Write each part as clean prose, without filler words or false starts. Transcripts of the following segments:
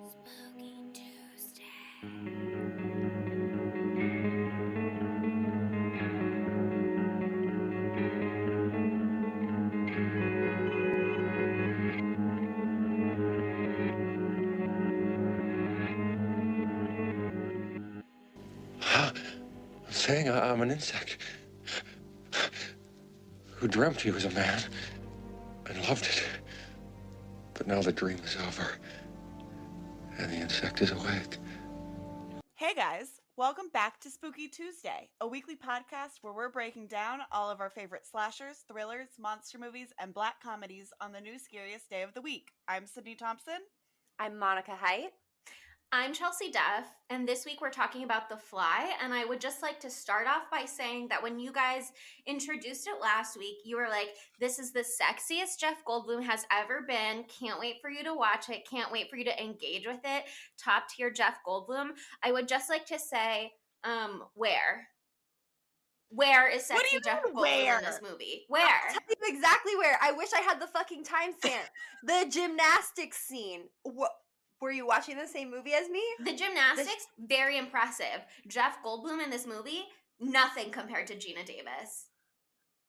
Spooky Tuesday. I'm saying I'm an insect who dreamt he was a man and loved it. But now the dream is over, and the insect is awake. Hey guys, welcome back to Spooky Tuesday, a weekly podcast where we're breaking down all of our favorite slashers, thrillers, monster movies, and black comedies on the new scariest day of the week. I'm Sydney Thompson. I'm Monica Height. I'm Chelsea Duff, and this week we're talking about The Fly, and I would just like to start off by saying that when you guys introduced it last week, you were like, this is the sexiest Jeff Goldblum has ever been. Can't wait for you to watch it. Can't wait for you to engage with it. Top tier Jeff Goldblum. I would just like to say, where? Where is sexy Jeff Goldblum in this movie? Where? I'll tell you exactly where. I wish I had the fucking timestamp. The gymnastics scene. Were you watching the same movie as me? The gymnastics, very impressive. Jeff Goldblum in this movie, nothing compared to Geena Davis.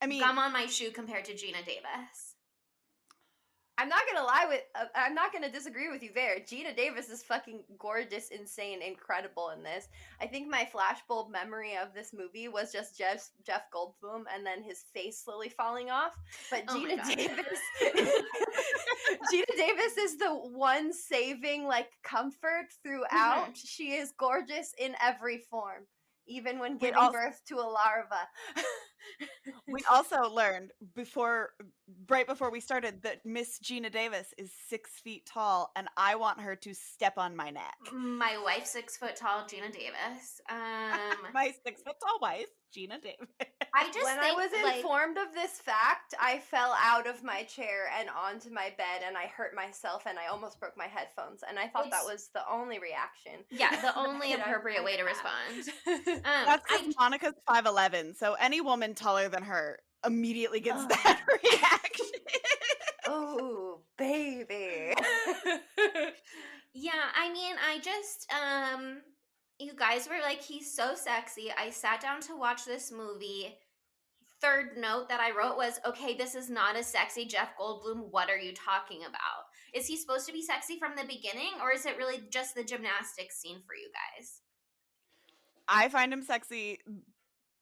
I mean, gum on my shoe compared to Geena Davis. I'm not gonna disagree with you there. Geena Davis is fucking gorgeous, insane, incredible in this. I think my flashbulb memory of this movie was just Jeff Goldblum and then his face slowly falling off. But Geena Davis, Geena Davis is the one saving comfort throughout. Mm-hmm. She is gorgeous in every form, even when giving birth to a larva. We also learned right before we started that Miss Geena Davis is 6 feet tall, and I want her to step on my neck. My wife, 6 foot tall, Geena Davis. My 6 foot tall wife, Geena Davis. I was informed of this fact, I fell out of my chair and onto my bed, and I hurt myself, and I almost broke my headphones, and I thought that was the only reaction. Yeah, the only appropriate way to respond. That's because Monica's 5'11", so any woman taller than her immediately gets that reaction. Oh, baby. Yeah, I mean, I just, you guys were like, he's so sexy. I sat down to watch this movie. Third note that I wrote was, okay, this is not a sexy Jeff Goldblum. What are you talking about? Is he supposed to be sexy from the beginning, or is it really just the gymnastics scene for you guys? I find him sexy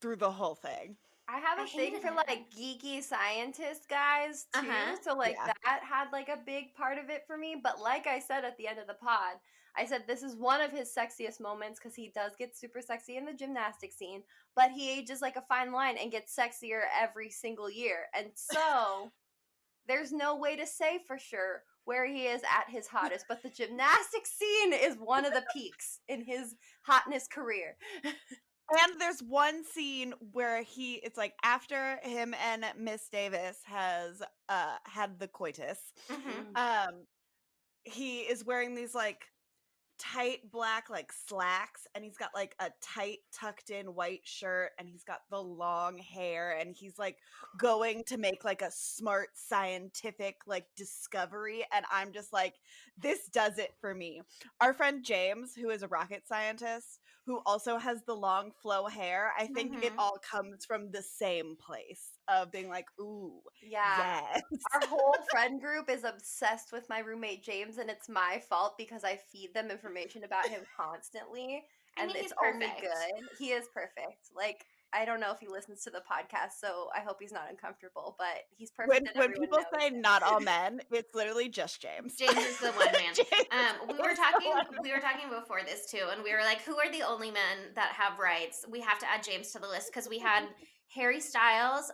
through the whole thing. I have a thing for geeky scientist guys too, so that had a big part of it for me. But like I said at the end of the pod, I said this is one of his sexiest moments because he does get super sexy in the gymnastics scene, but he ages like a fine wine and gets sexier every single year. And so there's no way to say for sure where he is at his hottest, but the gymnastics scene is one of the peaks in his hotness career. And there's one scene where it's after him and Miss Davis has had the coitus. Mm-hmm. He is wearing these tight black slacks, and he's got a tight tucked in white shirt, and he's got the long hair, and he's going to make a smart scientific discovery, and I'm just this does it for me. Our friend James, who is a rocket scientist who also has the long flow hair, I think it all comes from the same place of being ooh, yes. Our whole friend group is obsessed with my roommate James, and it's my fault because I feed them information about him constantly, and it's only good. He is perfect. I don't know if he listens to the podcast, so I hope he's not uncomfortable, but he's perfect. When people say not all men, it's literally just James. James is the one man. We were talking before this too, and we were like, who are the only men that have rights? We have to add James to the list because we had Harry Styles,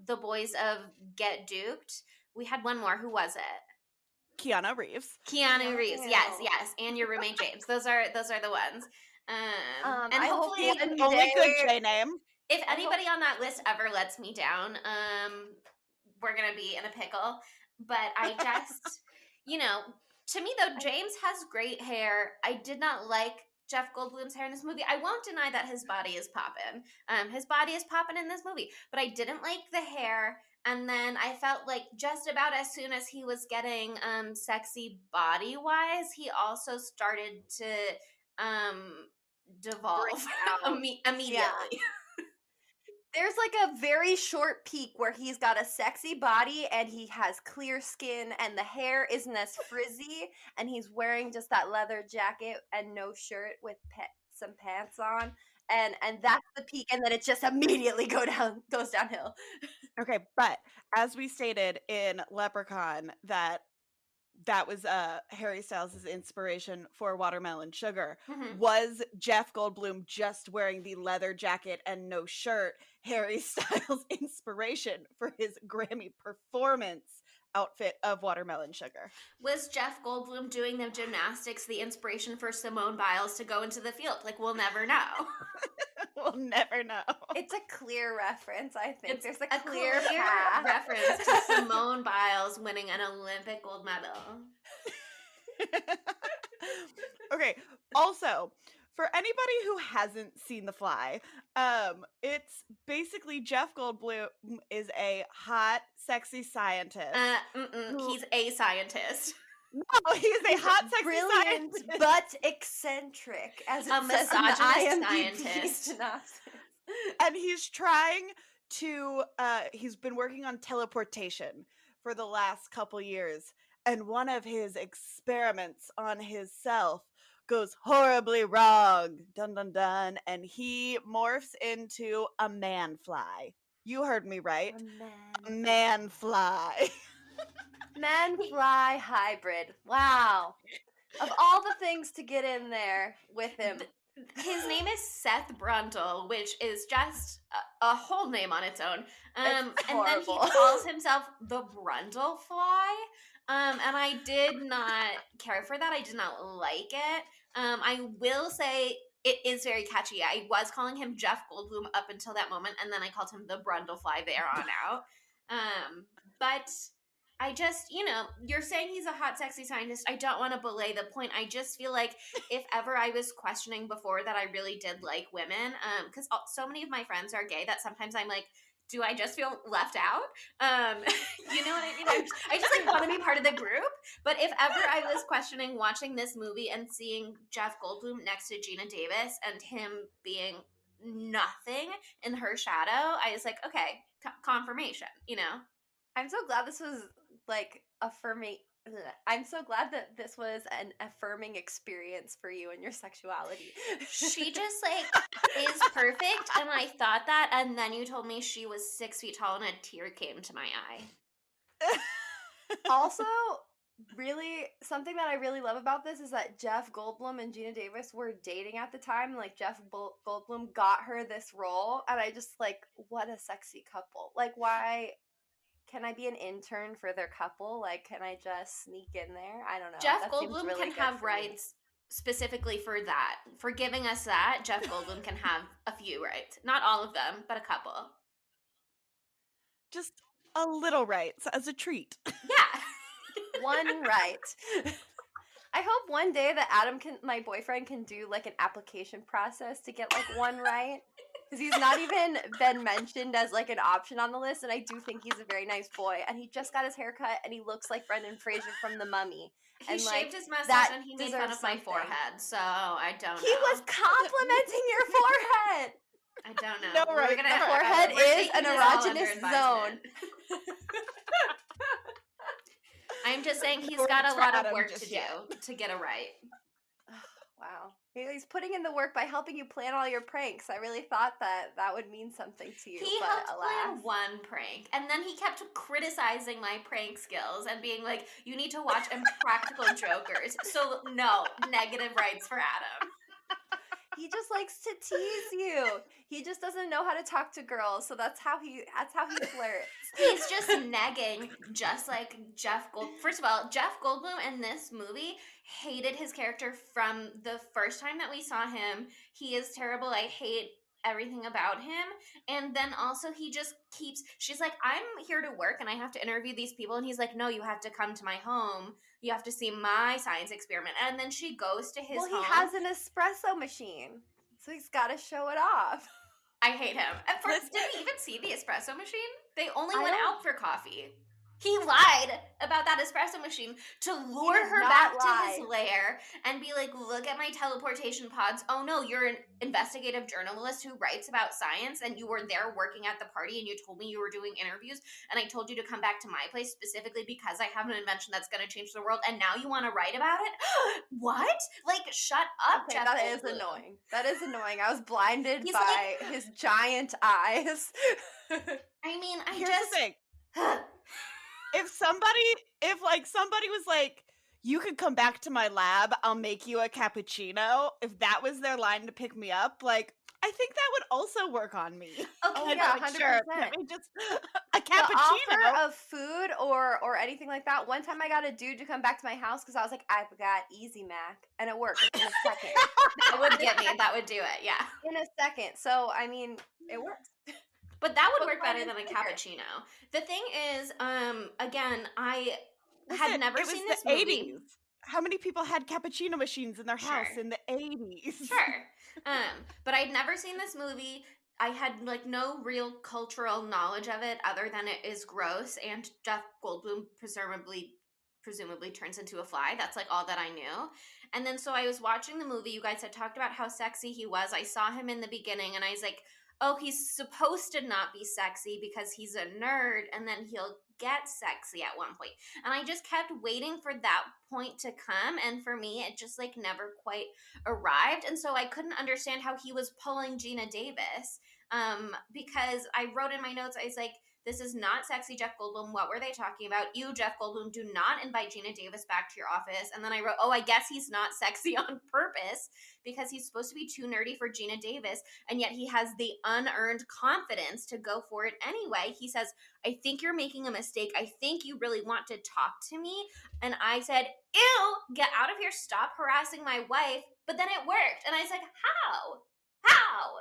the boys of Get Duked. We had one more. Who was it? Keanu Reeves. Keanu Reeves. Yes. And your roommate James. Those are the ones. And hopefully the only good J name. If anybody on that list ever lets me down, we're gonna be in a pickle. But I just, to me though, James has great hair. I did not like Jeff Goldblum's hair in this movie. I won't deny that his body is poppin'. His body is poppin' in this movie, but I didn't like the hair. And then I felt like just about as soon as he was getting sexy body-wise, he also started to devolve immediately. Yeah. There's like a very short peak where he's got a sexy body and he has clear skin and the hair isn't as frizzy and he's wearing just that leather jacket and no shirt with some pants on. And that's the peak, and then it just immediately goes downhill. Okay, but as we stated in Leprechaun, that was Harry Styles' inspiration for Watermelon Sugar. Mhm. Was Jeff Goldblum just wearing the leather jacket and no shirt Harry Styles' inspiration for his Grammy performance outfit of Watermelon Sugar? Was Jeff Goldblum doing the gymnastics the inspiration for Simone Biles to go into the field? Like, we'll never know. We'll never know. It's a clear reference, I think. It's There's a clear path. Reference to Simone Biles winning an Olympic gold medal. Okay, also, for anybody who hasn't seen The Fly, it's basically Jeff Goldblum is a hot, sexy scientist. He's a scientist. No, he's a hot, sexy brilliant, scientist. but eccentric, as it A says in the misogynist IMDb scientist. synopsis. And he's trying to, he's been working on teleportation for the last couple years. And one of his experiments on his self goes horribly wrong. Dun, dun, dun. And he morphs into a man-fly. You heard me right. A man-fly. Man-fly hybrid. Wow. Of all the things to get in there with him. His name is Seth Brundle, which is just a whole name on its own. And then he calls himself the Brundlefly. And I did not care for that. I did not like it. I will say it is very catchy. I was calling him Jeff Goldblum up until that moment, and then I called him the Brundlefly there on out. But I just, you're saying he's a hot, sexy scientist. I don't want to belay the point. I just feel like if ever I was questioning before that I really did like women, because so many of my friends are gay that sometimes I'm like, do I just feel left out? You know what I mean? I just like want to be part of the group. But if ever I was questioning watching this movie and seeing Jeff Goldblum next to Geena Davis and him being nothing in her shadow, I was like, okay, confirmation, I'm so glad this was like affirming. I'm so glad that this was an affirming experience for you and your sexuality. She just like is perfect, and I thought that, and then you told me she was 6 feet tall and a tear came to my eye. Also, really, something that I really love about this is that Jeff Goldblum and Geena Davis were dating at the time. Like, Jeff Goldblum got her this role, and I just like, what a sexy couple. Like, why can I be an intern for their couple? Like, can I just sneak in there? I don't know. Jeff Goldblum really can have rights specifically for that. For giving us that, Jeff Goldblum can have a few rights. Not all of them, but a couple. Just a little rights as a treat. Yeah. One right. I hope one day that my boyfriend can do like an application process to get like one right. Because he's not even been mentioned as like an option on the list, and I do think he's a very nice boy. And he just got his hair cut, and he looks like Brendan Fraser from The Mummy. He shaved his mustache, and he made fun of my forehead, so I don't know. He was complimenting your forehead! I don't know. No, right. The forehead is an erogenous zone. I'm just saying he's got a lot of work to do to get it right. Wow. He's putting in the work by helping you plan all your pranks. I really thought that would mean something to you. He helped plan one prank, and then he kept criticizing my prank skills and being like, you need to watch Impractical Jokers. So, no, negative rights for Adam. He just likes to tease you. He just doesn't know how to talk to girls, so that's how he flirts. He's just negging, just like Jeff Goldblum. First of all, Jeff Goldblum in this movie hated his character from the first time that we saw him. He is terrible. I hate everything about him. And then also he just she's like, I'm here to work and I have to interview these people. And he's like, no, you have to come to my home. You have to see my science experiment. And then she goes to his home. Well, he has an espresso machine, so he's got to show it off. I hate him. At first, did he even see the espresso machine? They only went out for coffee. He lied about that espresso machine to lure her back to his lair and be like, look at my teleportation pods. Oh no, you're an investigative journalist who writes about science and you were there working at the party and you told me you were doing interviews and I told you to come back to my place specifically because I have an invention that's going to change the world and now you want to write about it? What? Like, shut up, okay, Jeff That Goldblum. is annoying. That is annoying. I was blinded by his giant eyes. I mean, Here's the thing. If somebody was like, you could come back to my lab, I'll make you a cappuccino. If that was their line to pick me up, like, I think that would also work on me. Okay, yeah, 100%. Sure, let me just a cappuccino. The offer of food or anything like that. One time I got a dude to come back to my house because I was like, I've got Easy Mac, and it worked in a second. That would get me. That would do it. Yeah. In a second. So I mean, it works. But that would work better than a cappuccino. The thing is, again, I had never seen this movie. 80s. How many people had cappuccino machines in their house in the 80s? Sure. But I'd never seen this movie. I had like no real cultural knowledge of it other than it is gross and Jeff Goldblum presumably turns into a fly. That's like all that I knew. And then so I was watching the movie. You guys had talked about how sexy he was. I saw him in the beginning and I was like, oh, he's supposed to not be sexy because he's a nerd and then he'll get sexy at one point. And I just kept waiting for that point to come. And for me, it just like never quite arrived. And so I couldn't understand how he was pulling Geena Davis because I wrote in my notes, I was like, this is not sexy Jeff Goldblum. What were they talking about? You, Jeff Goldblum, do not invite Geena Davis back to your office. And then I wrote, oh, I guess he's not sexy on purpose because he's supposed to be too nerdy for Geena Davis. And yet he has the unearned confidence to go for it anyway. He says, I think you're making a mistake. I think you really want to talk to me. And I said, ew, get out of here. Stop harassing my wife. But then it worked. And I was like, how? How?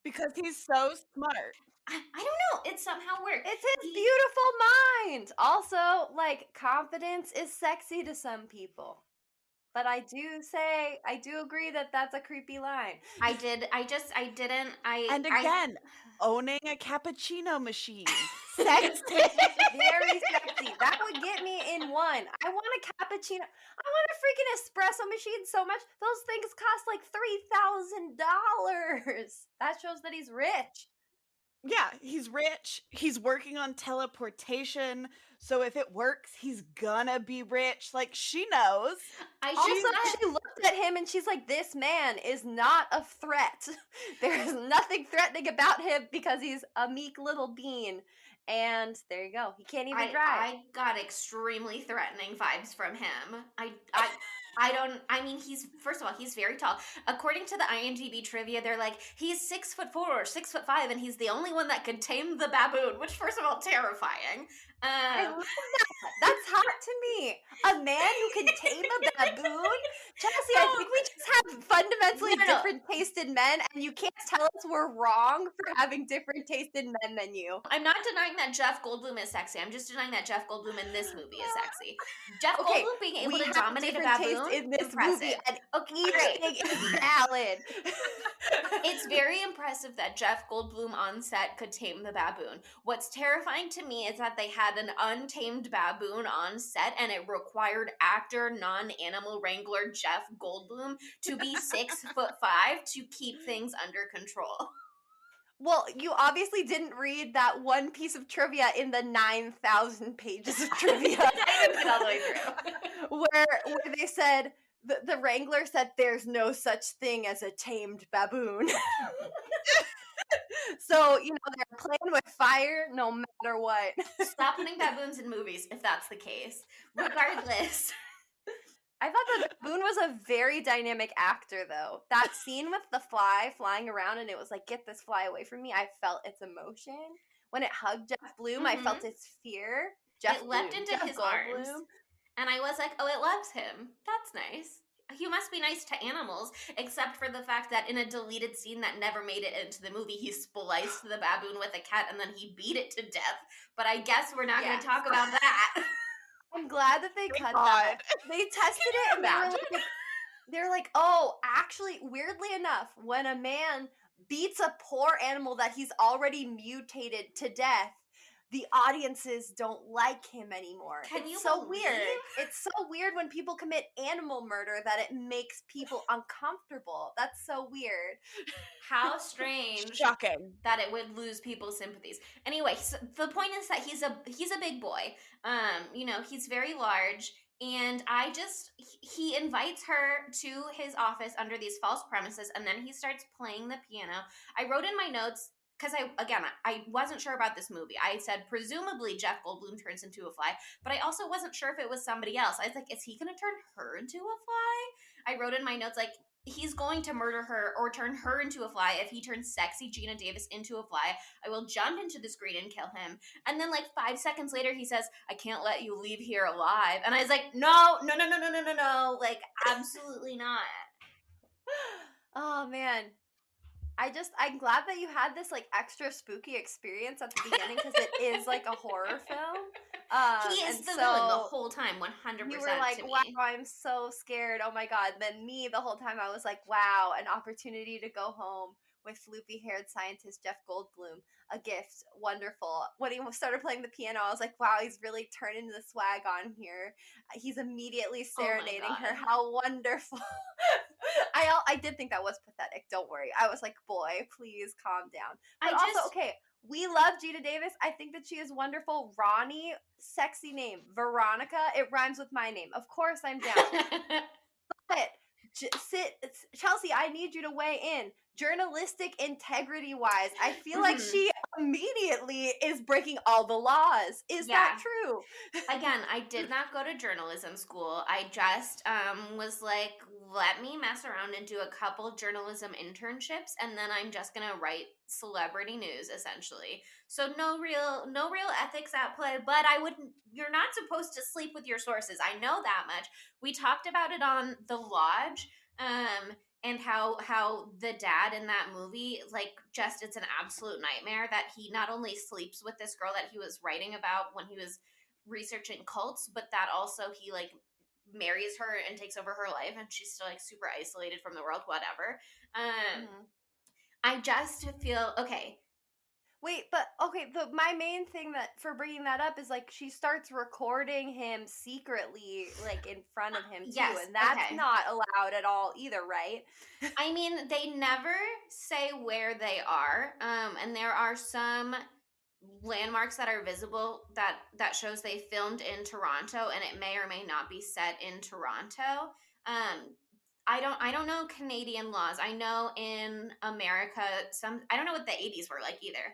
Because he's so smart. I don't know. It somehow worked. It's his beautiful mind. Also, like, confidence is sexy to some people. But I do agree that that's a creepy line. And again, owning a cappuccino machine. Sexy. Very sexy. That would get me in one. I want a cappuccino. I want a freaking espresso machine so much. Those things cost like $3,000. That shows that he's rich. Yeah, he's rich. He's working on teleportation. So if it works, he's gonna be rich. Like, she knows. She looked at him and she's like, this man is not a threat. There is nothing threatening about him because he's a meek little bean. And there you go. He can't even drive. I got extremely threatening vibes from him. First of all, he's very tall. According to the IMDb trivia, they're like, he's 6'4" or 6'5", and he's the only one that could tame the baboon, which, first of all, terrifying. I love that. That's hot to me. A man who can tame a baboon? Chelsea, I think we just have fundamentally different tasted men, and you can't tell us we're wrong for having different tasted men than you. I'm not denying that Jeff Goldblum is sexy. I'm just denying that Jeff Goldblum in this movie is sexy. Jeff Goldblum being able to dominate a baboon in this impressive. Movie, and eating is valid. It's very impressive that Jeff Goldblum on set could tame the baboon. What's terrifying to me is that they had an untamed baboon on set and it required actor, non-animal wrangler Jeff Goldblum to be 6'5" to keep things under control. Well, you obviously didn't read that one piece of trivia in the 9,000 pages of trivia. I didn't get all the way through. Where they said, the wrangler said there's no such thing as a tamed baboon. So, they're playing with fire no matter what. Stop putting baboons in movies if that's the case. Regardless. I thought the baboon was a very dynamic actor, though. That scene with the fly flying around and it was like, get this fly away from me, I felt its emotion. When it hugged Jeff Bloom, I felt its fear. It leapt into his arms. And I was like, oh, it loves him. That's nice. He must be nice to animals, except for the fact that in a deleted scene that never made it into the movie, he spliced the baboon with a cat and then he beat it to death. But I guess we're not going to talk about that. I'm glad that they cut that. They tested it and they're like, oh, actually, weirdly enough, when a man beats a poor animal that he's already mutated to death, the audiences don't like him anymore. It's so weird. It's so weird when people commit animal murder that it makes people uncomfortable. That's so weird. How strange. Shocking. That it would lose people's sympathies. Anyway, so the point is that he's a big boy. You know, he's very large, and he invites her to his office under these false premises, and then he starts playing the piano. I wrote in my notes, because I wasn't sure about this movie. I said presumably Jeff Goldblum turns into a fly, but I also wasn't sure if it was somebody else. I was like, is he going to turn her into a fly? I wrote in my notes, like, he's going to murder her or turn her into a fly. If he turns sexy Geena Davis into a fly, I will jump into the screen and kill him. And then like 5 seconds later, he says, I can't let you leave here alive. And I was like, no, like, absolutely not. Oh, man. I'm glad that you had this like extra spooky experience at the beginning, because it is like a horror film. He is the villain the whole time, 100%. You were like, wow, I'm so scared. Oh my God. And then me, the whole time I was like, wow, an opportunity to go home with loopy-haired scientist Jeff Goldblum. A gift. Wonderful. When he started playing the piano, I was like, wow, he's really turning the swag on here. He's immediately serenading her. How wonderful. I did think that was pathetic. Don't worry. I was like, boy, please calm down. But okay, we love Geena Davis. I think that she is wonderful. Ronnie, sexy name. Veronica, it rhymes with my name. Of course I'm down. But Chelsea, I need you to weigh in. Journalistic integrity wise, I feel like she immediately is breaking all the laws. Is that true? Again, I did not go to journalism school. I just was like, let me mess around and do a couple journalism internships, and then I'm just gonna write celebrity news essentially. So no real ethics at play, but you're not supposed to sleep with your sources. I know that much. We talked about it on The Lodge, and how the dad in that movie, like, just, it's an absolute nightmare that he not only sleeps with this girl that he was writing about when he was researching cults, but that also he like marries her and takes over her life, and she's still like super isolated from the world, whatever. I just feel okay. Wait, but okay, my main thing that for bringing that up is like she starts recording him secretly, like in front of him too, and that's not allowed at all either, right? I mean, they never say where they are, and there are some landmarks that are visible that shows they filmed in Toronto, and it may or may not be set in Toronto. I don't know Canadian laws. I know in America I don't know what the 80s were like either.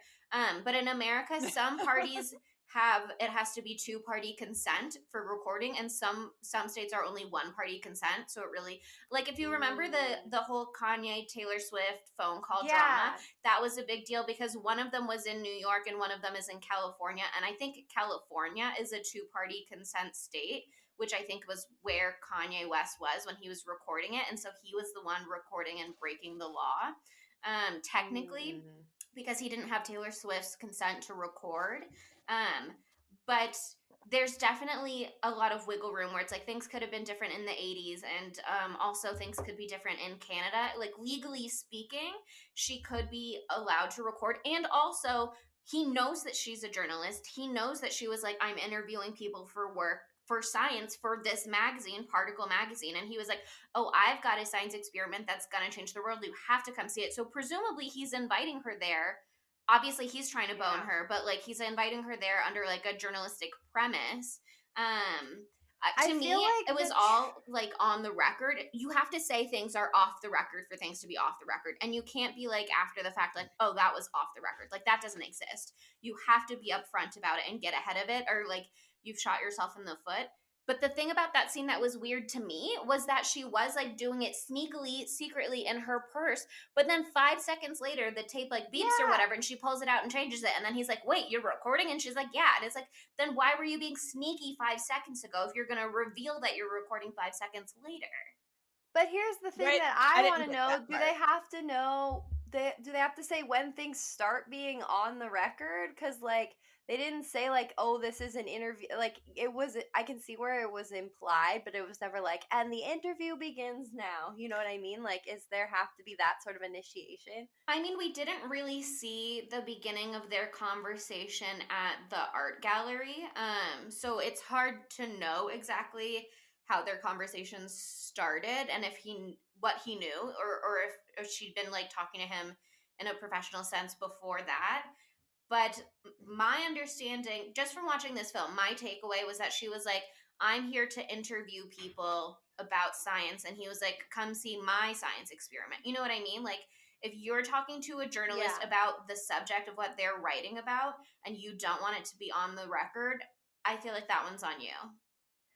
But in America, some parties it has to be 2-party consent for recording, and some states are only 1-party consent. So it really, like, if you remember the whole Kanye Taylor Swift phone call drama, that was a big deal because one of them was in New York and one of them is in California, and I think California is a 2-party consent state, which I think was where Kanye West was when he was recording it, and so he was the one recording and breaking the law, technically. Because he didn't have Taylor Swift's consent to record. But there's definitely a lot of wiggle room where it's like things could have been different in the 80s, and also things could be different in Canada. Like, legally speaking, she could be allowed to record. And also, he knows that she's a journalist. He knows that she was like, I'm interviewing people for work, for science, for this magazine, Particle Magazine. And he was like, oh, I've got a science experiment that's going to change the world. You have to come see it. So presumably he's inviting her there. Obviously he's trying to bone her, but like he's inviting her there under like a journalistic premise. To me, like it was all like on the record. You have to say things are off the record for things to be off the record. And you can't be like after the fact, like, oh, that was off the record. Like, that doesn't exist. You have to be upfront about it and get ahead of it, or like you've shot yourself in the foot. But the thing about that scene that was weird to me was that she was like doing it sneakily, secretly in her purse. But then 5 seconds later, the tape like beeps or whatever, and she pulls it out and changes it. And then he's like, wait, you're recording? And she's like, yeah. And it's like, then why were you being sneaky 5 seconds ago if you're going to reveal that you're recording 5 seconds later? But here's the thing that I want to know. Do they have to know, do they have to say when things start being on the record? Because like, They didn't say like, oh, this is an interview. Like it was, I can see where it was implied, but it was never like, and the interview begins now. You know what I mean? Like, is there have to be that sort of initiation? I mean, we didn't really see the beginning of their conversation at the art gallery. So it's hard to know exactly how their conversation started and if what he knew, or if she'd been like talking to him in a professional sense before that. But my understanding, just from watching this film, my takeaway was that she was like, I'm here to interview people about science. And he was like, come see my science experiment. You know what I mean? Like, if you're talking to a journalist about the subject of what they're writing about and you don't want it to be on the record, I feel like that one's on you.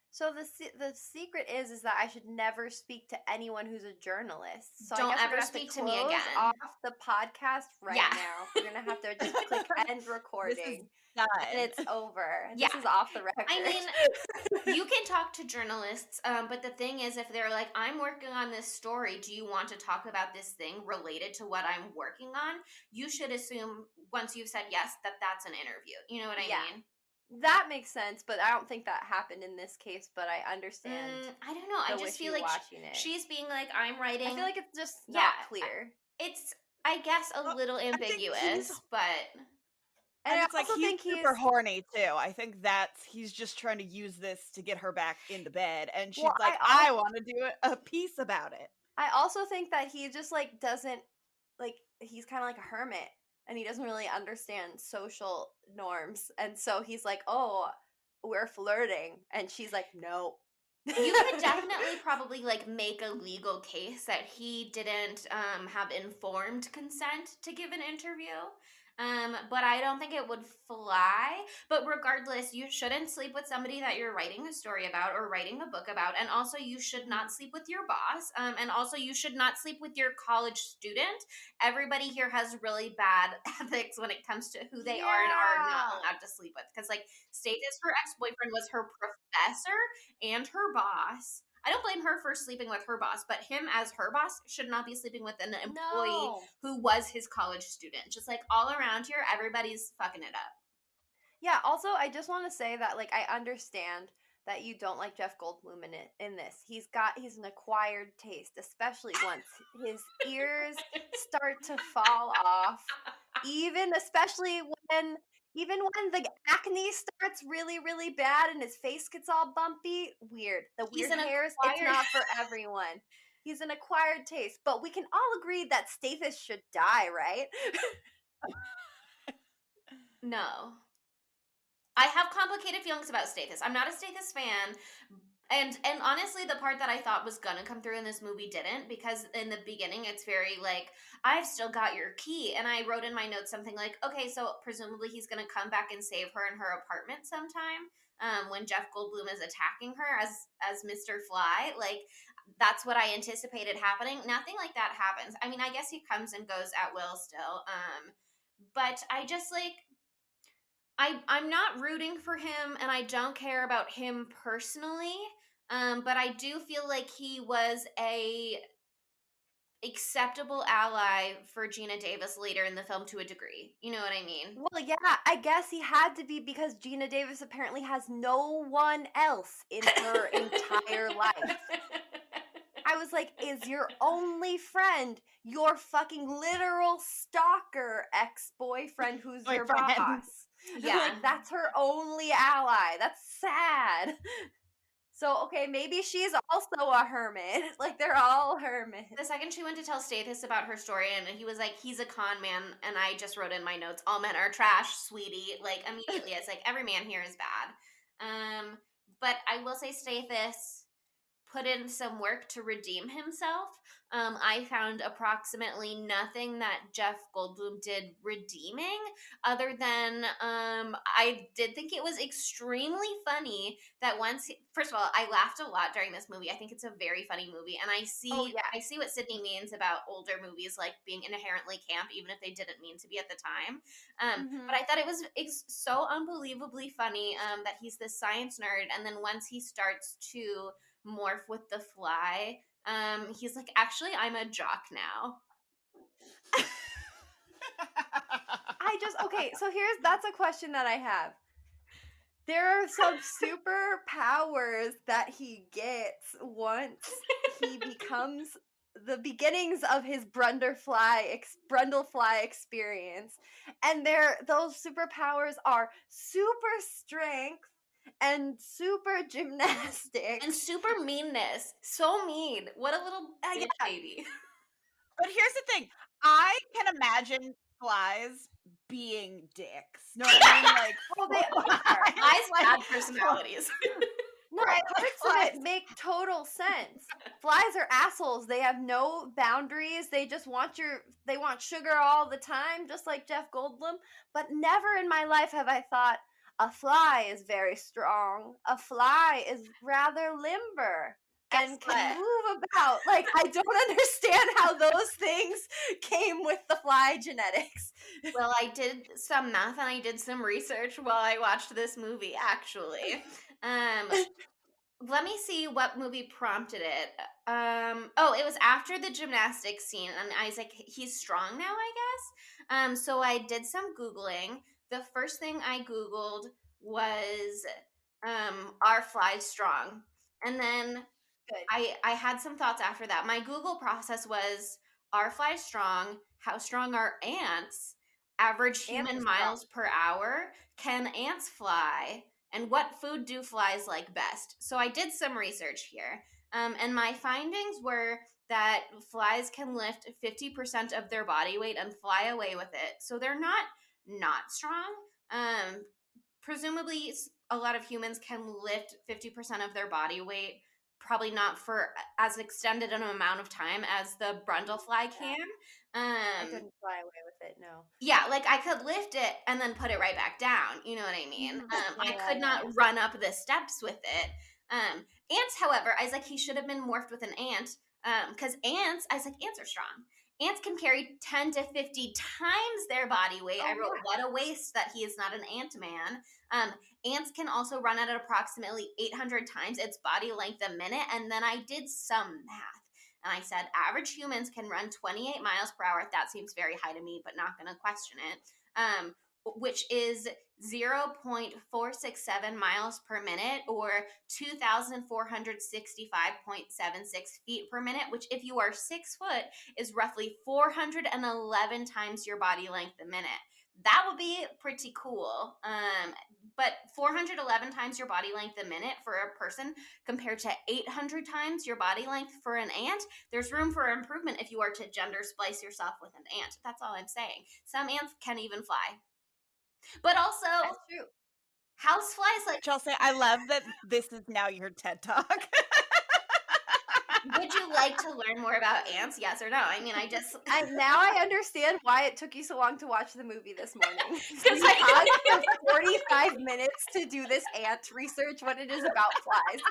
So the secret is that I should never speak to anyone who's a journalist. So Don't I guess ever speak to me close again. Off the podcast now. We're gonna have to just click end recording. This is done. And it's over. This is off the record. I mean, you can talk to journalists, but the thing is, if they're like, I'm working on this story, do you want to talk about this thing related to what I'm working on? You should assume, once you've said yes, that that's an interview. You know what I mean? That makes sense, but I don't think that happened in this case, but I understand. I don't know. I just feel like she's being like, I'm writing. I feel like it's just not clear. It's, I guess, a little ambiguous, but... And it's like he's super horny too. I think he's just trying to use this to get her back into bed, and she's like, I want to do a piece about it. I also think that he just like doesn't like, he's kind of like a hermit, and he doesn't really understand social norms, and so he's like, oh, we're flirting, and she's like, no. You could definitely probably like make a legal case that he didn't have informed consent to give an interview. But I don't think it would fly. But regardless, you shouldn't sleep with somebody that you're writing a story about or writing a book about. And also, you should not sleep with your boss. And also, you should not sleep with your college student. Everybody here has really bad ethics when it comes to who they are and are not allowed to sleep with. Because, like, Stathis, her ex-boyfriend, was her professor and her boss. I don't blame her for sleeping with her boss, but him as her boss should not be sleeping with an employee who was his college student. Just like all around here, everybody's fucking it up. Yeah, also, I just want to say that, like, I understand that you don't like Jeff Goldblum in this. He's an acquired taste, especially once his ears start to fall off. Especially when the acne starts really, really bad and his face gets all bumpy. Weird. The weird hairs, it's not for everyone. He's an acquired taste. But we can all agree that Stathis should die, right? No. I have complicated feelings about Stathis. I'm not a Stathis fan. And honestly, the part that I thought was gonna come through in this movie didn't, because in the beginning it's very like, I've still got your key. And I wrote in my notes something like, okay, so presumably he's gonna come back and save her in her apartment sometime, when Jeff Goldblum is attacking her as Mr. Fly. Like, that's what I anticipated happening. Nothing like that happens. I mean, I guess he comes and goes at will still. But I just like, I'm not rooting for him, and I don't care about him personally. But I do feel like he was a acceptable ally for Geena Davis later in the film to a degree. You know what I mean? Well, yeah, I guess he had to be, because Geena Davis apparently has no one else in her entire life. I was like, is your only friend your fucking literal stalker ex-boyfriend who's your boss? Yeah, like, that's her only ally. That's sad. So, okay, maybe she's also a hermit. Like, they're all hermits. The second she went to tell Stathis about her story, and he was like, he's a con man, and I just wrote in my notes, all men are trash, sweetie. Like, immediately, it's like, every man here is bad. But I will say Stathis put in some work to redeem himself. I found approximately nothing that Jeff Goldblum did redeeming, other than I did think it was extremely funny that first of all, I laughed a lot during this movie. I think it's a very funny movie, and I see what Sydney means about older movies like being inherently camp, even if they didn't mean to be at the time. But I thought it's so unbelievably funny that he's this science nerd, and then once he starts to morph with the fly, he's like, actually, I'm a jock now. Okay, so that's a question that I have. There are some superpowers that he gets once he becomes the beginnings of his Brundlefly experience, and those superpowers are super strength and super gymnastics and super meanness. So mean. What a little bitch baby. But here's the thing. I can imagine flies being dicks. Know what I mean? Like, well, they are. Flies bad personalities. No, parts of it make total sense. Flies are assholes. They have no boundaries. They just want sugar all the time, just like Jeff Goldblum. But never in my life have I thought a fly is very strong. A fly is rather limber and can move about. Like, I don't understand how those things came with the fly genetics. Well, I did some math and I did some research while I watched this movie, actually. Let me see what movie prompted it. It was after the gymnastics scene, and I was like, he's strong now, I guess. So I did some Googling. The first thing I Googled was, are flies strong? And then I had some thoughts after that. My Google process was, are flies strong? How strong are ants? Average human miles per hour? Can ants fly? And what food do flies like best? So I did some research here. And my findings were that flies can lift 50% of their body weight and fly away with it. So they're not strong. Presumably, a lot of humans can lift 50% of their body weight, probably not for as extended an amount of time as the Brundlefly can. I couldn't fly away with it, no. Yeah, like I could lift it and then put it right back down. You know what I mean? I could not run up the steps with it. Ants, however, I was like, he should have been morphed with an ant. Because ants are strong. Ants can carry 10 to 50 times their body weight. I wrote, what a waste that he is not an ant-man. Ants can also run at approximately 800 times its body length a minute. And then I did some math. And I said, average humans can run 28 miles per hour. That seems very high to me, but not going to question it. Which is 0.467 miles per minute, or 2,465.76 feet per minute, which if you are 6 foot is roughly 411 times your body length a minute. That would be pretty cool. But 411 times your body length a minute for a person compared to 800 times your body length for an ant, there's room for improvement if you are to gender splice yourself with an ant. That's all I'm saying. Some ants can even fly. But also, that's true. Houseflies, like, Chelsea, I love that this is now your TED Talk. Would you like to learn more about ants? Yes or no? I mean, now I understand why it took you so long to watch the movie this morning. Because I had 45 minutes to do this ant research when it is about flies.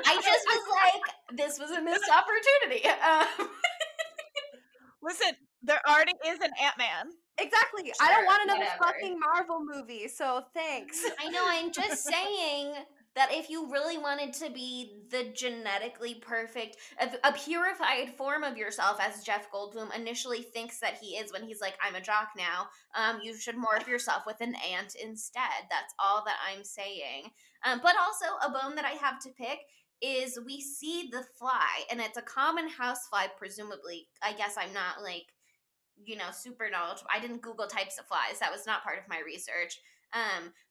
I just was like, this was a missed opportunity. Listen, there already is an Ant-Man. Exactly. Sure, I don't want another fucking Marvel movie, so thanks. I know, I'm just saying that if you really wanted to be the genetically perfect, a purified form of yourself, as Jeff Goldblum initially thinks that he is when he's like, I'm a jock now, you should morph yourself with an ant instead. That's all that I'm saying. But also, a bone that I have to pick is we see the fly, and it's a common housefly, presumably. I guess I'm not like, super knowledgeable. I didn't Google types of flies. That was not part of my research.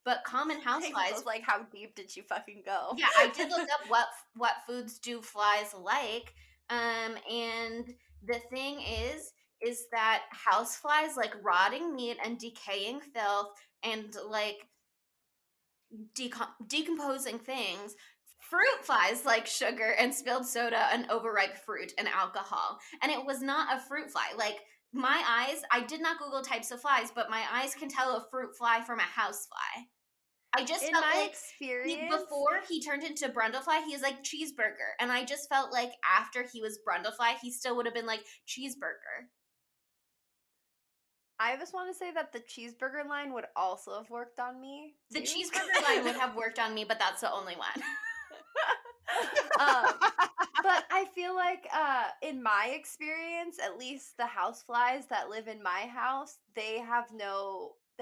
But common houseflies. Was like, how deep did you fucking go? Yeah, I did look up what foods do flies like. And the thing is that houseflies like rotting meat and decaying filth and like decomposing things. Fruit flies like sugar and spilled soda and overripe fruit and alcohol. And it was not a fruit fly. Like, my eyes, I did not Google types of flies, but my eyes can tell a fruit fly from a house fly. I just felt like before he turned into Brundlefly, he was like cheeseburger. And I just felt like after he was Brundlefly, he still would have been like cheeseburger. I just want to say that the cheeseburger line would also have worked on me. The cheeseburger line would have worked on me, but that's the only one. But I feel like, in my experience, at least the houseflies that live in my house, they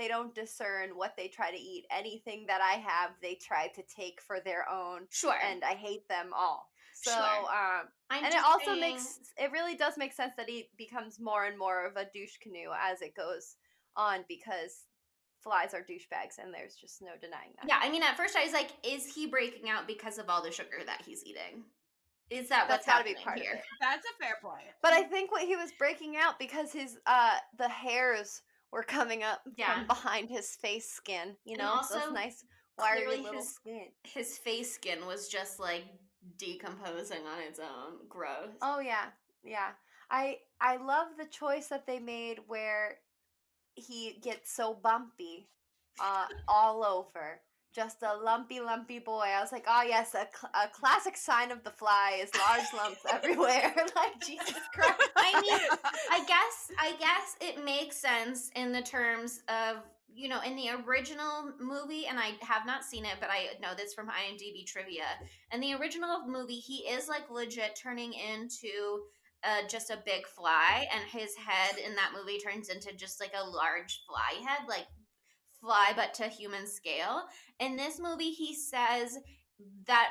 don't discern what they try to eat. Anything that I have, they try to take for their own. Sure. And I hate them all. So, Sure. and it also it really does make sense that he becomes more and more of a douche canoe as it goes on, because flies are douchebags and there's just no denying that. Yeah, I mean, at first I was like, is he breaking out because of all the sugar that he's eating? Is that That's what's gotta be happening part here? of it. That's a fair point. But I think what he was breaking out because his the hairs were coming up from behind his face skin, you know, also, those nice wiry little his, skin. His face skin was just like decomposing on its own. Gross. Oh yeah, yeah. I love the choice that they made where he gets so bumpy, all over. Just a lumpy boy. I was like, oh yes, a classic sign of the fly is large lumps everywhere. Like, Jesus Christ. I mean, I guess it makes sense in the terms of, you know, in the original movie, and I have not seen it, but I know this from IMDb trivia. In the original movie, he is like legit turning into just a big fly, and his head in that movie turns into just like a large fly head, like fly but to human scale. In this movie, he says that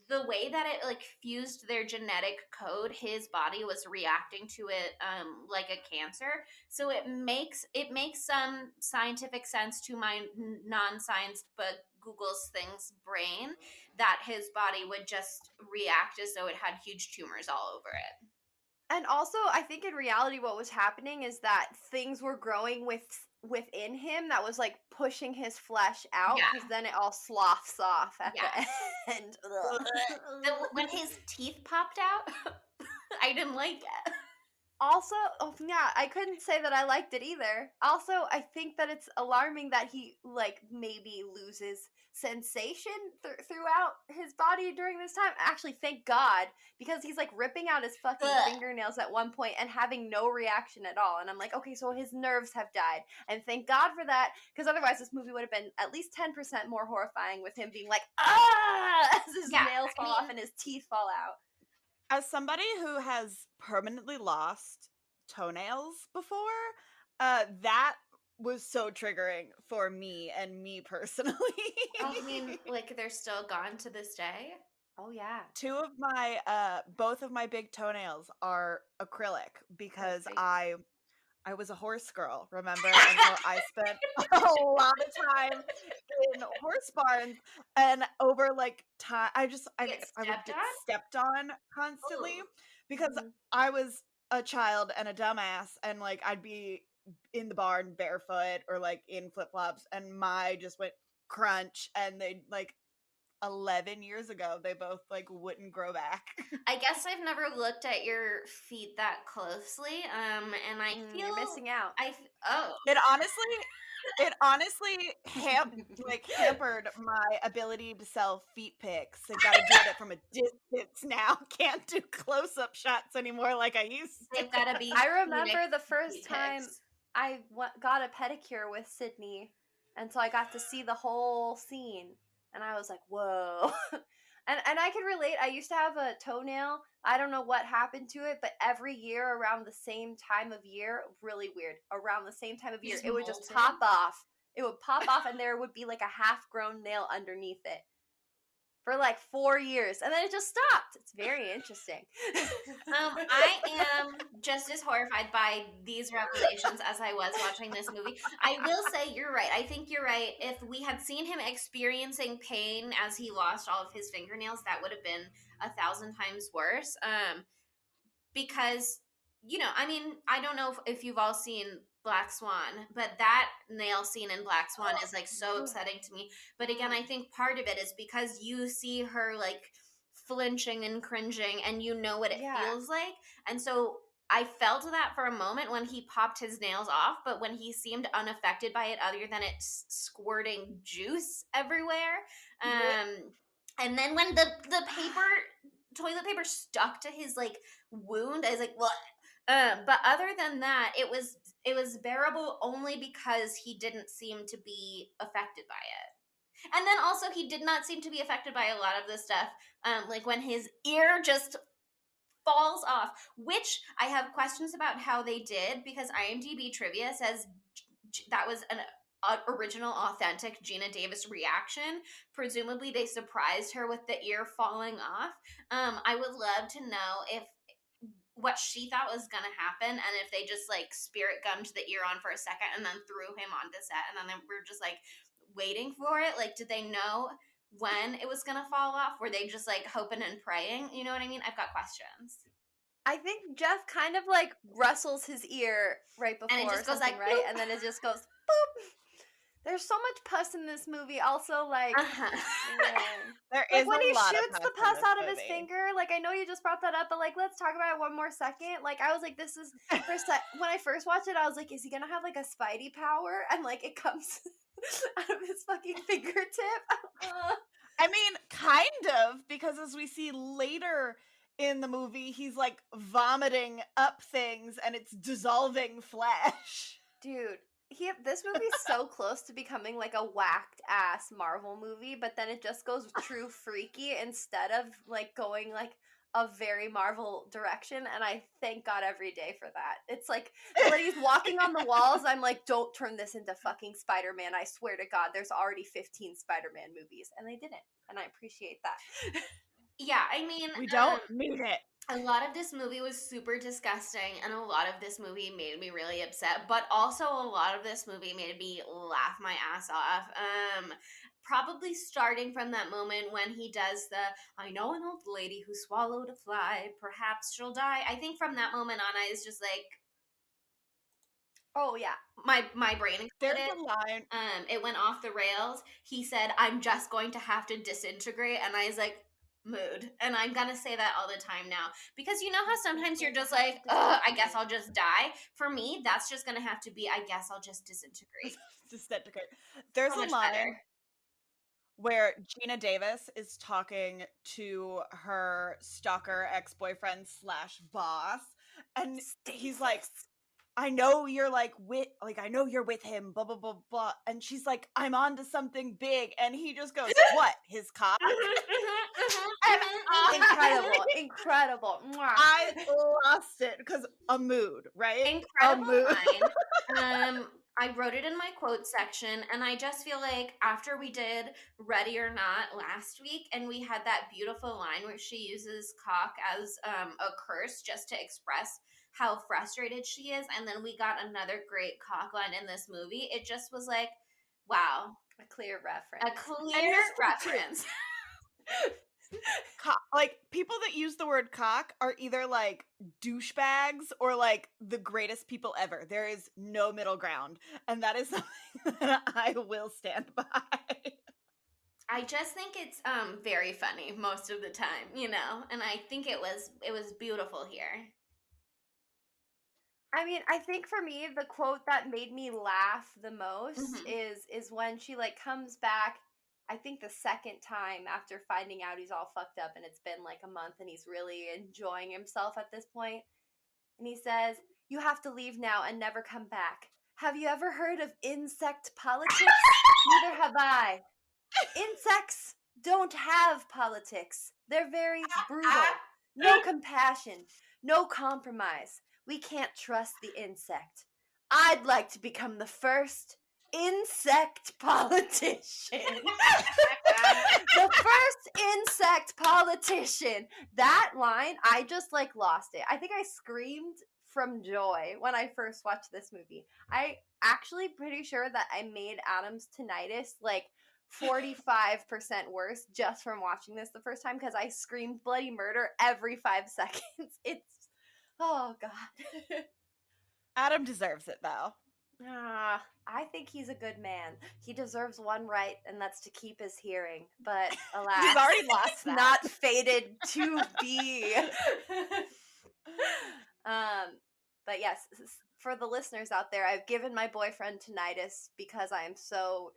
the way that it like fused their genetic code, his body was reacting to it like a cancer. So it makes some scientific sense to my non-science but Google's things brain that his body would just react as though it had huge tumors all over it. And also, I think in reality what was happening is that things were growing within him that was like pushing his flesh out, because then it all sloughs off at the end. When his teeth popped out, I didn't like it. Also, I couldn't say that I liked it either. Also, I think that it's alarming that he like maybe loses sensation throughout his body during this time. Actually, thank God, because he's like ripping out his fucking fingernails at one point and having no reaction at all. And I'm like, okay, so his nerves have died. And thank God for that, because otherwise this movie would have been at least 10% more horrifying with him being like, ah, as his nails fall off and his teeth fall out. As somebody who has permanently lost toenails before, that was so triggering for me and me personally. I mean, like, they're still gone to this day? Oh, yeah. Both of my big toenails are acrylic because I was a horse girl, remember? And so I spent a lot of time in horse barns, and over like time, I would get stepped on constantly. Ooh. Because I was a child and a dumbass, and like I'd be in the barn barefoot or like in flip-flops, and my just went crunch, and they like 11 years ago they both like wouldn't grow back. I guess I've never looked at your feet that closely, and I feel you're missing out. It honestly hampered my ability to sell feet pics. I gotta do it from a distance now. Can't do close-up shots anymore like I used to. They've gotta be. I remember the first time I got a pedicure with Sydney, and so I got to see the whole scene. And I was like, whoa. and I can relate. I used to have a toenail. I don't know what happened to it, but every year around the same time of year, really weird, around the same time of year, it would just pop off. It would pop off, and there would be like a half-grown nail underneath it for like 4 years. And then it just stopped. It's very interesting. I am just as horrified by these revelations as I was watching this movie. I will say you're right. I think you're right. If we had seen him experiencing pain as he lost all of his fingernails, that would have been 1,000 times worse. Because, you know, I mean, I don't know if you've all seen Black Swan, but that nail scene in Black Swan is like so upsetting to me. But again, I think part of it is because you see her like flinching and cringing, and you know what it feels like. And so I felt that for a moment when he popped his nails off, but when he seemed unaffected by it other than it squirting juice everywhere. And then when the toilet paper stuck to his like wound, I was like, what? But other than that, it was bearable only because he didn't seem to be affected by it. And then also he did not seem to be affected by a lot of this stuff. Like when his ear just falls off, which I have questions about how they did, because IMDb trivia says that was an original, authentic Geena Davis reaction. Presumably, they surprised her with the ear falling off. I would love to know if what she thought was gonna happen, and if they just like spirit gummed the ear on for a second and then threw him onto set, and then we're just like waiting for it. Like, did they know when it was gonna fall off? Were they just like hoping and praying? You know what I mean? I've got questions. I think Jeff kind of like rustles his ear right before, and it just goes something, like, right, boop. and then it just goes boop. There's so much pus in this movie. Also, like, there like is when a he lot shoots of the pus in pus this out of his movie. finger. Like, I know you just brought that up, but like, let's talk about it one more second. Like, I was like, this is when I first watched it, I was like, is he gonna have like a Spidey power? And like, it comes out of his fucking fingertip. I mean, kind of, because as we see later in the movie, he's like vomiting up things and it's dissolving flesh. Dude, this movie's so close to becoming like a whacked ass Marvel movie, but then it just goes true freaky instead of like going like a very Marvel direction, and I thank God every day for that. It's like when he's walking on the walls, I'm like, don't turn this into fucking Spider-Man. I swear to God, there's already 15 Spider-Man movies, and they didn't, and I appreciate that. Yeah, I mean, we don't need it. A lot of this movie was super disgusting, and a lot of this movie made me really upset, but also a lot of this movie made me laugh my ass off. Probably starting from that moment when he does the, I know an old lady who swallowed a fly, perhaps she'll die. I think from that moment on, I was just like, oh yeah, my brain exploded. There's a line. It went off the rails. He said, I'm just going to have to disintegrate, and I was like, mood. And I'm gonna say that all the time now, because you know how sometimes you're just like, I guess I'll just die. For me, that's just gonna have to be, I guess I'll just disintegrate. There's So a line where Geena Davis is talking to her stalker ex-boyfriend / boss, and he's like, I know you're like I know you're with him, blah blah blah blah, and she's like, I'm on to something big, and he just goes, what, his cock? Incredible. I lost it, because a mood, right? Incredible line. I wrote it in my quote section, and I just feel like after we did Ready or Not last week, and we had that beautiful line where she uses cock as a curse just to express how frustrated she is, and then we got another great cock line in this movie. It just was like, wow. A clear reference. Reference. Like, people that use the word cock are either like douchebags or like the greatest people ever. There is no middle ground, and that is something that I will stand by. I just think it's very funny most of the time, you know, and I think it was beautiful here. I mean, I think for me, the quote that made me laugh the most is when she like comes back, I think the second time after finding out he's all fucked up and it's been like a month and he's really enjoying himself at this point. And he says, you have to leave now and never come back. Have you ever heard of insect politics? Neither have I. Insects don't have politics. They're very brutal. No compassion. No compromise. We can't trust the insect. I'd like to become the first insect politician. The first insect politician. That line, I just like lost it. I think I screamed from joy when I first watched this movie. I actually pretty sure that I made Adam's tinnitus like 45% worse just from watching this the first time, because I screamed bloody murder every 5 seconds. It's, oh God. Adam deserves it, though. I think he's a good man. He deserves one right, and that's to keep his hearing. But alas, he's already lost that. Not fated to be. But yes, for the listeners out there, I've given my boyfriend tinnitus because I am so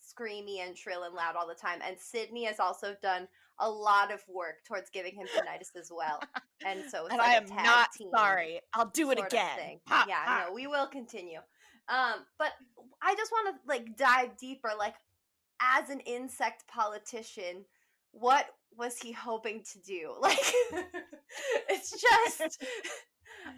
screamy and shrill and loud all the time. And Sydney has also done a lot of work towards giving him tinnitus as well. And so it's and like I am a tag not team sorry. I'll do it again. No, we will continue. But I just want to like dive deeper. Like, as an insect politician, what was he hoping to do? Like, it's just,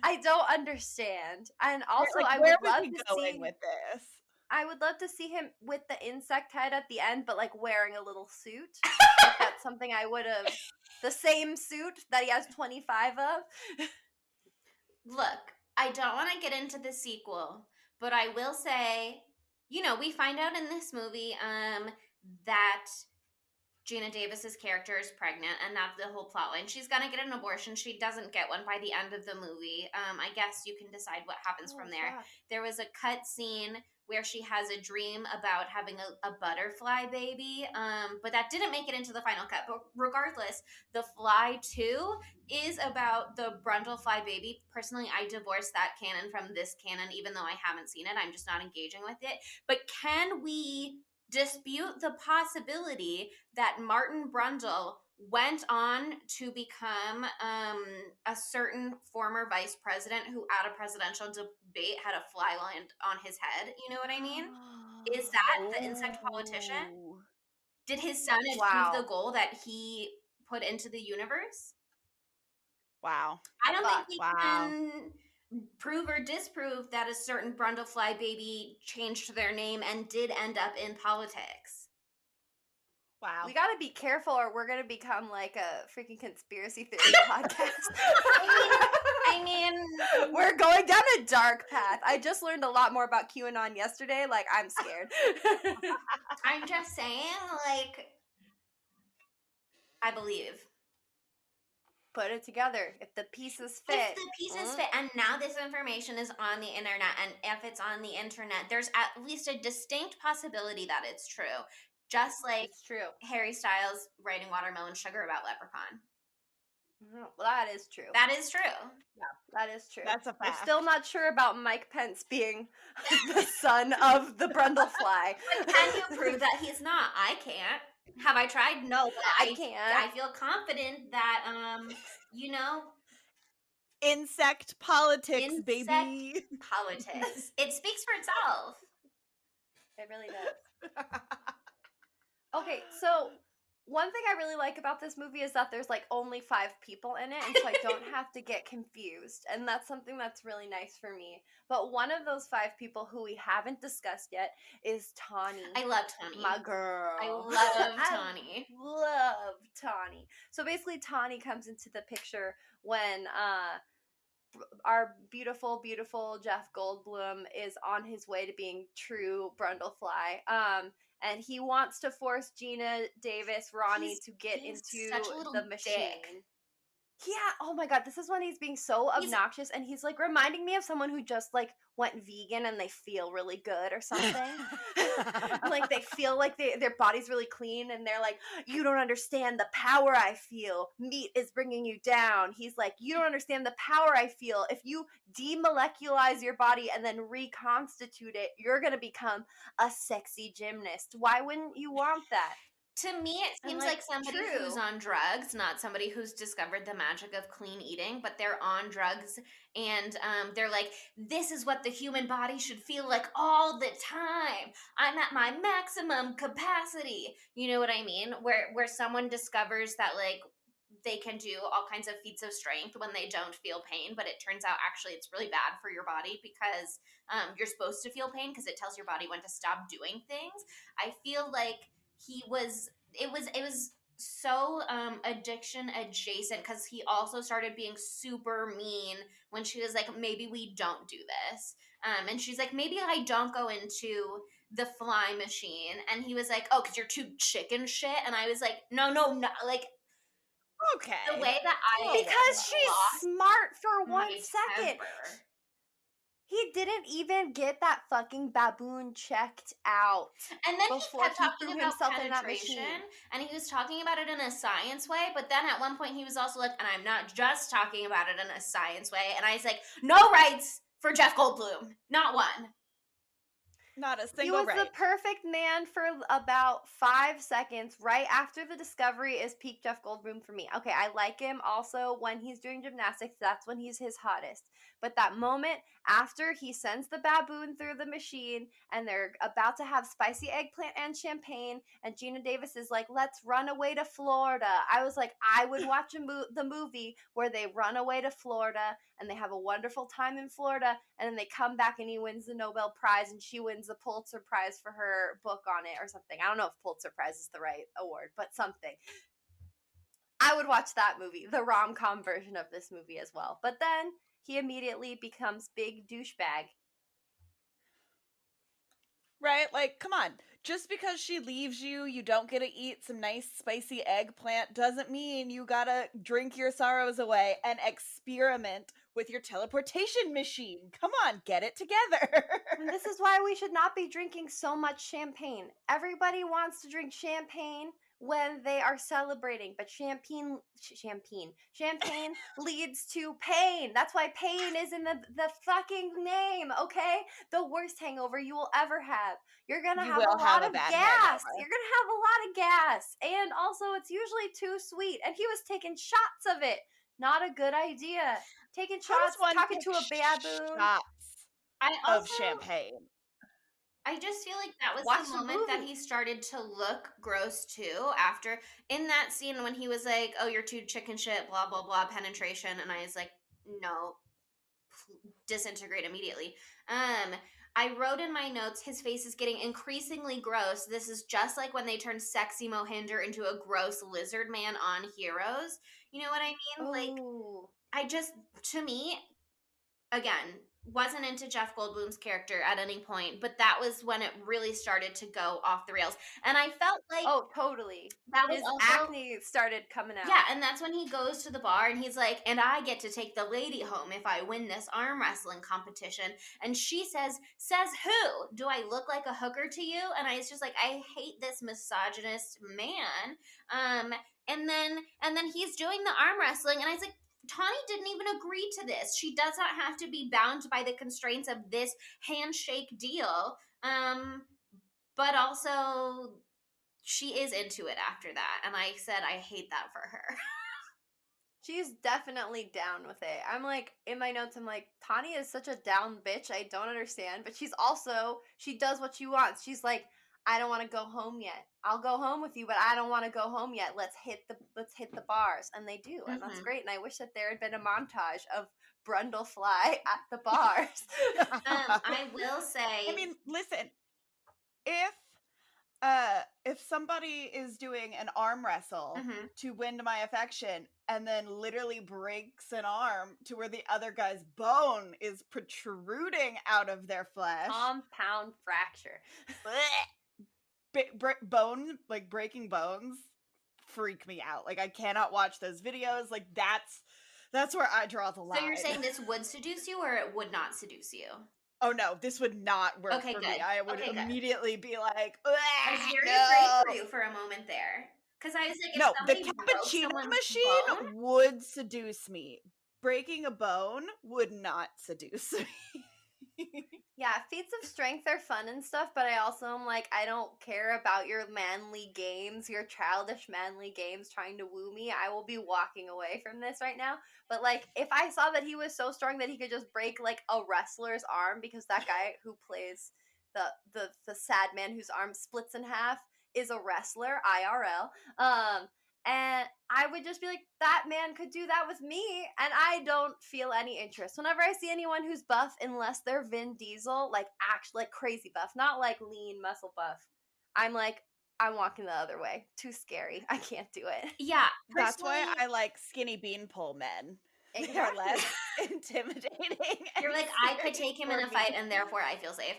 I don't understand. And also, like, I where would was love he to going see. with this? I would love to see him with the insect head at the end, but like wearing a little suit. Like, that's something I would have. The same suit that he has 25 of. Look, I don't want to get into the sequel, but I will say, we find out in this movie that Geena Davis's character is pregnant, and that's the whole plotline. She's gonna get an abortion. She doesn't get one by the end of the movie. I guess you can decide what happens from there. Fuck. There was a cut scene where she has a dream about having a butterfly baby, but that didn't make it into the final cut. But regardless, The Fly 2 is about the Brundlefly baby. Personally, I divorced that canon from this canon, even though I haven't seen it. I'm just not engaging with it. But can we dispute the possibility that Martin Brundle went on to become a certain former vice president who at a presidential debate had a fly land on his head? You know what I mean? Is that the insect politician? Did his son achieve the goal that he put into the universe? Wow. I don't think we can prove or disprove that a certain Brundlefly baby changed their name and did end up in politics. Wow. We gotta be careful or we're gonna become like a freaking conspiracy theory podcast. I mean, we're going down a dark path. I just learned a lot more about QAnon yesterday. Like, I'm scared. I'm just saying, like, I believe. Put it together. If the pieces fit. If the pieces fit. And now this information is on the internet. And if it's on the internet, there's at least a distinct possibility that it's true. Just like it's true. Harry Styles writing Watermelon Sugar about Leprechaun. Well, that is true. That is true. Yeah, that is true. That's a fact. We're still not sure about Mike Pence being the son of the Brundlefly. But can you prove that he's not? I can't. Have I tried? No, but I can't. I feel confident that, insect politics, baby. Politics. It speaks for itself. It really does. Okay, so one thing I really like about this movie is that there's like only 5 people in it, and so I don't have to get confused, and that's something that's really nice for me. But one of those 5 people who we haven't discussed yet is Tawny. I love Tawny. My girl. I love Tawny. I love Tawny. So basically Tawny comes into the picture when our beautiful, beautiful Jeff Goldblum is on his way to being true Brundlefly. And he wants to force Geena Davis, Ronnie, to get into the machine. Dick. Yeah, oh my god, this is when he's being so obnoxious, and he's like reminding me of someone who just like went vegan and they feel really good or something. Like they feel like their body's really clean, and they're like, you don't understand the power I feel. Meat is bringing you down. He's like, you don't understand the power I feel. If you demoleculize your body and then reconstitute it, you're gonna become a sexy gymnast. Why wouldn't you want that? To me, it seems like somebody who's on drugs, not somebody who's discovered the magic of clean eating, but they're on drugs, and they're like, this is what the human body should feel like all the time. I'm at my maximum capacity. You know what I mean? Where someone discovers that, like, they can do all kinds of feats of strength when they don't feel pain, but it turns out actually it's really bad for your body because you're supposed to feel pain because it tells your body when to stop doing things. I feel like it was so addiction adjacent because he also started being super mean when she was like, maybe we don't do this, and she's like, maybe I don't go into the fly machine, and he was like, oh, because you're too chicken shit, and I was like, no, like, okay, the way that because she's smart for 1 second. Temper. He didn't even get that fucking baboon checked out. And then he kept talking threw about himself in that penetration, machine. and he was talking about it in a science way, but then at one point he was also like, and I'm not just talking about it in a science way, and I was like, no rights for Jeff Goldblum. Not one. Not a single He was right. the perfect man for about 5 seconds. Right after the discovery is peak Jeff Goldblum for me. Okay, I like him also when he's doing gymnastics. That's when he's his hottest. But that moment after he sends the baboon through the machine and they're about to have spicy eggplant and champagne, and Geena Davis is like, let's run away to Florida. I was like, I would watch the movie where they run away to Florida and they have a wonderful time in Florida, and then they come back and he wins the Nobel Prize and she wins the Pulitzer Prize for her book on it or something. I don't know if Pulitzer Prize is the right award, but something. I would watch that movie, the rom-com version of this movie as well. But then he immediately becomes big douchebag. Right? Like, come on. Just because she leaves you, you don't get to eat some nice spicy eggplant doesn't mean you gotta drink your sorrows away and experiment with your teleportation machine. Come on, get it together. And this is why we should not be drinking so much champagne. Everybody wants to drink champagne when they are celebrating, but champagne leads to pain. That's why pain is in the fucking name, okay? The worst hangover you will ever have. You're gonna have a lot of gas. You're gonna have a lot of gas. And also, it's usually too sweet. And he was taking shots of it. Not a good idea. Taking shots, talking to a baboon. Shots of champagne. I just feel like that was the moment that he started to look gross too. After in that scene when he was like, "Oh, you're too chicken shit," blah blah blah, penetration, and I was like, "No, disintegrate immediately." I wrote in my notes, his face is getting increasingly gross. This is just like when they turned sexy Mohinder into a gross lizard man on Heroes. You know what I mean? Like, I just, to me, again, wasn't into Jeff Goldblum's character at any point, but that was when it really started to go off the rails. And I felt like... Oh, totally. That his acne started coming out. Yeah, and that's when he goes to the bar and he's like, and I get to take the lady home if I win this arm wrestling competition. And she says who? Do I look like a hooker to you? And I was just like, I hate this misogynist man. And then he's doing the arm wrestling, and I was like, Tawny didn't even agree to this. She does not have to be bound by the constraints of this handshake deal. But also, she is into it after that. And I said, I hate that for her. She's definitely down with it. I'm like, in my notes, I'm like, Tawny is such a down bitch. I don't understand. But she's also, she does what she wants. She's like, I don't want to go home yet. I'll go home with you, but I don't want to go home yet. Let's hit the bars. And they do. And that's great. And I wish that there had been a montage of Brundlefly at the bars. I will say, I mean, listen, if somebody is doing an arm wrestle to win my affection and then literally breaks an arm to where the other guy's bone is protruding out of their flesh, compound fracture. Bone, like breaking bones, freak me out. Like, I cannot watch those videos. Like, that's where I draw the line. So you're saying this would seduce you, or it would not seduce you? Oh no, this would not work for me. I would immediately be like, I was very afraid for you for a moment there. Because I was like, no, the cappuccino machine would seduce me. Breaking a bone would not seduce me. Yeah, feats of strength are fun and stuff, but I also am like, I don't care about your manly games, your childish manly games trying to woo me. I will be walking away from this right now. But like, if I saw that he was so strong that he could just break like a wrestler's arm, because that guy who plays the sad man whose arm splits in half is a wrestler, IRL. And I would just be like, that man could do that with me, and I don't feel any interest. Whenever I see anyone who's buff, unless they're Vin Diesel, like actually like crazy buff, not like lean muscle buff, I'm like, I'm walking the other way. Too scary. I can't do it. Yeah. That's why I like skinny beanpole men. Exactly. They're less intimidating. You're like, I could take him in a fight, and therefore I feel safe.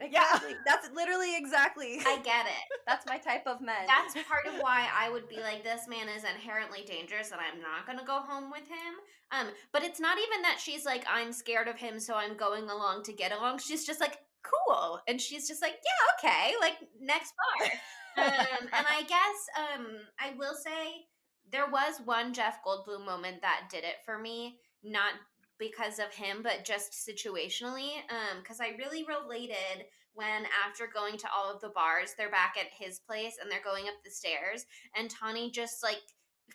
Exactly. Yeah. That's literally exactly. I get it. That's my type of men. That's part of why I would be like, this man is inherently dangerous, and I'm not going to go home with him. But it's not even that she's like, I'm scared of him, so I'm going along to get along. She's just like, cool. And she's just like, yeah, okay, like, next bar. And I guess I will say, there was one Jeff Goldblum moment that did it for me. Not because of him, but just situationally. Because I really related when, after going to all of the bars, they're back at his place and they're going up the stairs, and Tawny just like,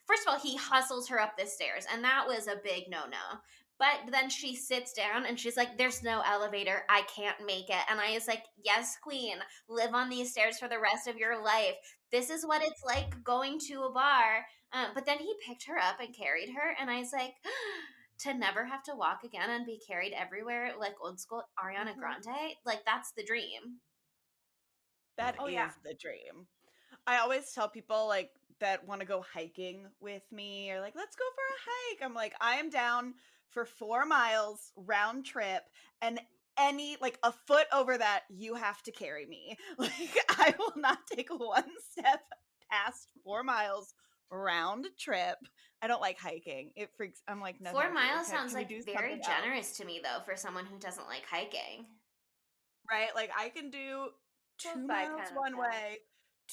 first of all, he hustles her up the stairs, and that was a big no-no. But then she sits down and she's like, there's no elevator. I can't make it. And I was like, yes, queen, live on these stairs for the rest of your life. This is what it's like going to a bar. But then he picked her up and carried her. And I was like, to never have to walk again and be carried everywhere like old school Ariana Grande, like that's the dream. That is the dream. I always tell people like that want to go hiking with me or like, let's go for a hike. I'm like, I am down for 4 miles round trip, and any like a foot over that, you have to carry me. Like, I will not take one step past 4 miles round trip. I don't like hiking. It freaks. I'm like, no. 4 miles sounds like very generous to me, though, for someone who doesn't like hiking. Right? Like, I can do 2 miles one way,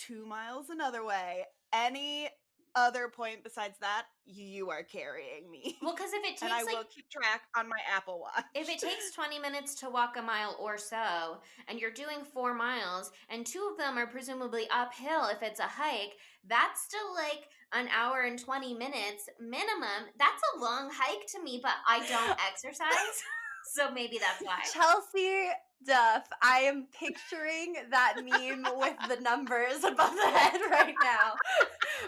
2 miles another way. Any other point besides that, you are carrying me. Well, because if it takes, and I will keep track on my Apple Watch. If it takes 20 minutes to walk a mile or so, and you're doing 4 miles, and 2 of them are presumably uphill if it's a hike, that's still like an hour and 20 minutes minimum. That's a long hike to me, but I don't exercise. So maybe that's why. Chelsea Duff, I am picturing that meme with the numbers above the head right now.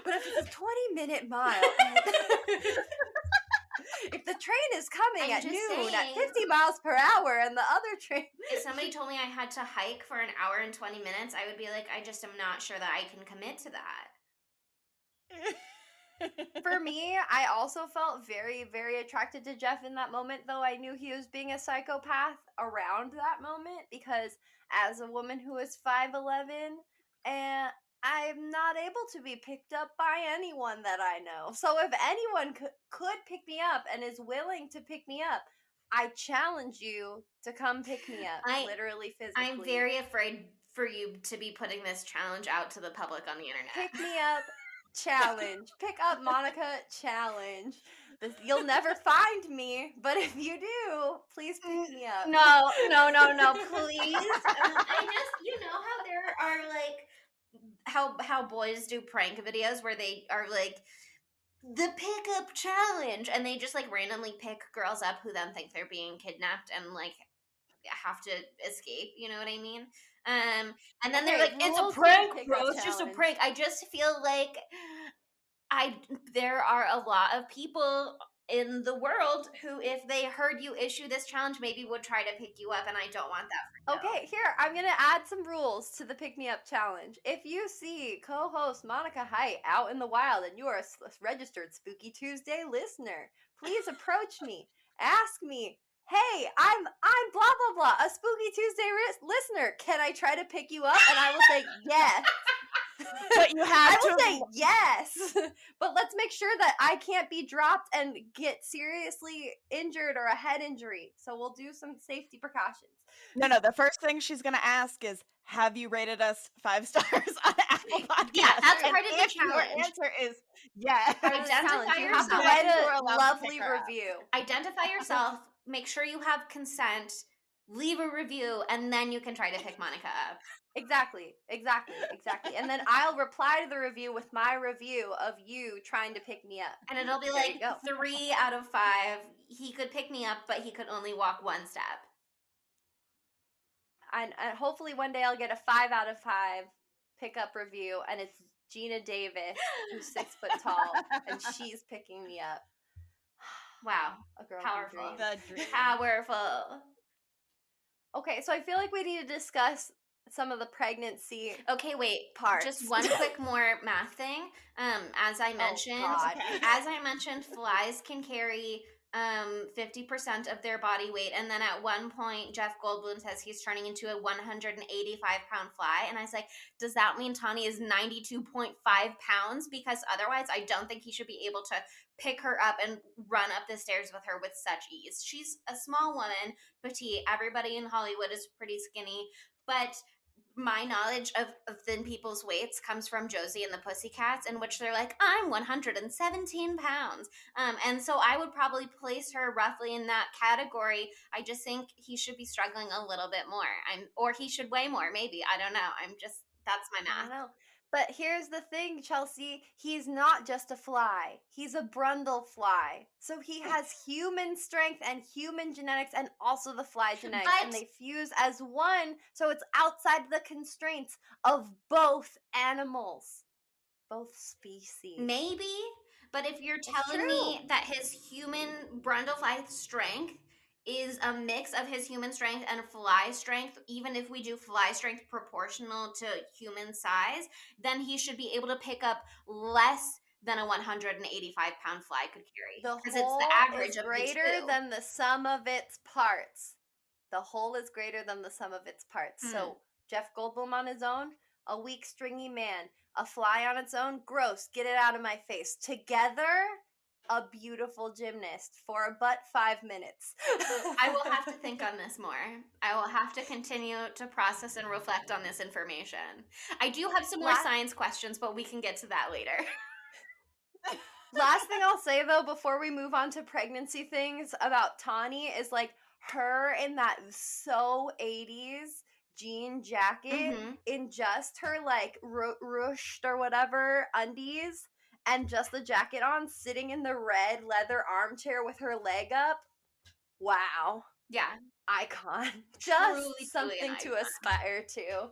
But if it's a 20-minute mile, if the train is coming at noon at 50 miles per hour and the other train... If somebody told me I had to hike for an hour and 20 minutes, I would be like, I just am not sure that I can commit to that. For me, I also felt very, very attracted to Jeff in that moment, though I knew he was being a psychopath around that moment, because as a woman who is 5'11", and I'm not able to be picked up by anyone that I know. So if anyone could pick me up and is willing to pick me up, I challenge you to come pick me up, literally, physically. I'm very afraid for you to be putting this challenge out to the public on the internet. Pick me up. Challenge. Pick up Monica challenge. You'll never find me, but if you do, please pick me up. No, please. I just, how there are like how boys do prank videos where they are like the pickup challenge, and they just like randomly pick girls up who then think they're being kidnapped and like have to escape. You know what I mean? And then they're like, it's a prank, bro. It's just a prank. I just feel like there are a lot of people in the world who, if they heard you issue this challenge, maybe would try to pick you up, and I don't want that for you. Okay, here, I'm going to add some rules to the Pick Me Up Challenge. If you see co-host Monica Height out in the wild and you are a registered Spooky Tuesday listener, please approach me. Ask me, hey, I'm blah, blah, blah, a Spooky Tuesday listener. Can I try to pick you up? And I will say yes. But you have I will say yes. But let's make sure that I can't be dropped and get seriously injured or a head injury. So we'll do some safety precautions. No, the first thing she's going to ask is, have you rated us 5 stars on Apple Podcasts? Yeah, that's part of the challenge. Your answer is yes. Identify you yourself. have to write a lovely review. Identify yourself. Make sure you have consent. Leave a review, and then you can try to pick Monica up. Exactly. And then I'll reply to the review with my review of you trying to pick me up. And it'll be like 3 out of 5. He could pick me up, but he could only walk 1 step. And hopefully one day I'll get a 5 out of 5 pickup review, and it's Geena Davis, who's 6 foot tall, and she's picking me up. Wow. A girl powerful. The dream. Powerful. Okay, so I feel like we need to discuss some of the pregnancy. Okay, wait. Parts. Just one quick more math thing. As I mentioned, flies can carry 50% of their body weight, and then at one point Jeff Goldblum says he's turning into a 185-pound fly, and I was like, does that mean Tawny is 92.5 pounds? Because otherwise I don't think he should be able to pick her up and run up the stairs with her with such ease. She's a small woman, petite. Everybody in Hollywood is pretty skinny, but my knowledge of thin people's weights comes from Josie and the Pussycats, in which they're like, I'm 117 pounds. And so I would probably place her roughly in that category. I just think he should be struggling a little bit more. Or he should weigh more, maybe. I don't know. That's my I math. don't know. But here's the thing, Chelsea. He's not just a fly. He's a Brundlefly. So he has human strength and human genetics and also the fly genetics. And they fuse as one. So it's outside the constraints of both animals. Both species. Maybe. But if you're telling me that his human Brundlefly strength is a mix of his human strength and fly strength, even if we do fly strength proportional to human size, then he should be able to pick up less than a 185-pound fly could carry. Because it's the average is greater than the sum of its parts. The whole is greater than the sum of its parts. So Jeff Goldblum on his own, a weak, stringy man. A fly on its own, gross. Get it out of my face. Together, a beautiful gymnast for but 5 minutes. I will have to think on this more. I will have to continue to process and reflect on this information. I do have some more science questions, but we can get to that later. Last thing I'll say, though, before we move on to pregnancy things about Tawny is, like, her in that so 80s jean jacket in just her, like, ruched or whatever undies and just the jacket on, sitting in the red leather armchair with her leg up. Wow. Yeah. Icon. Just something to aspire to.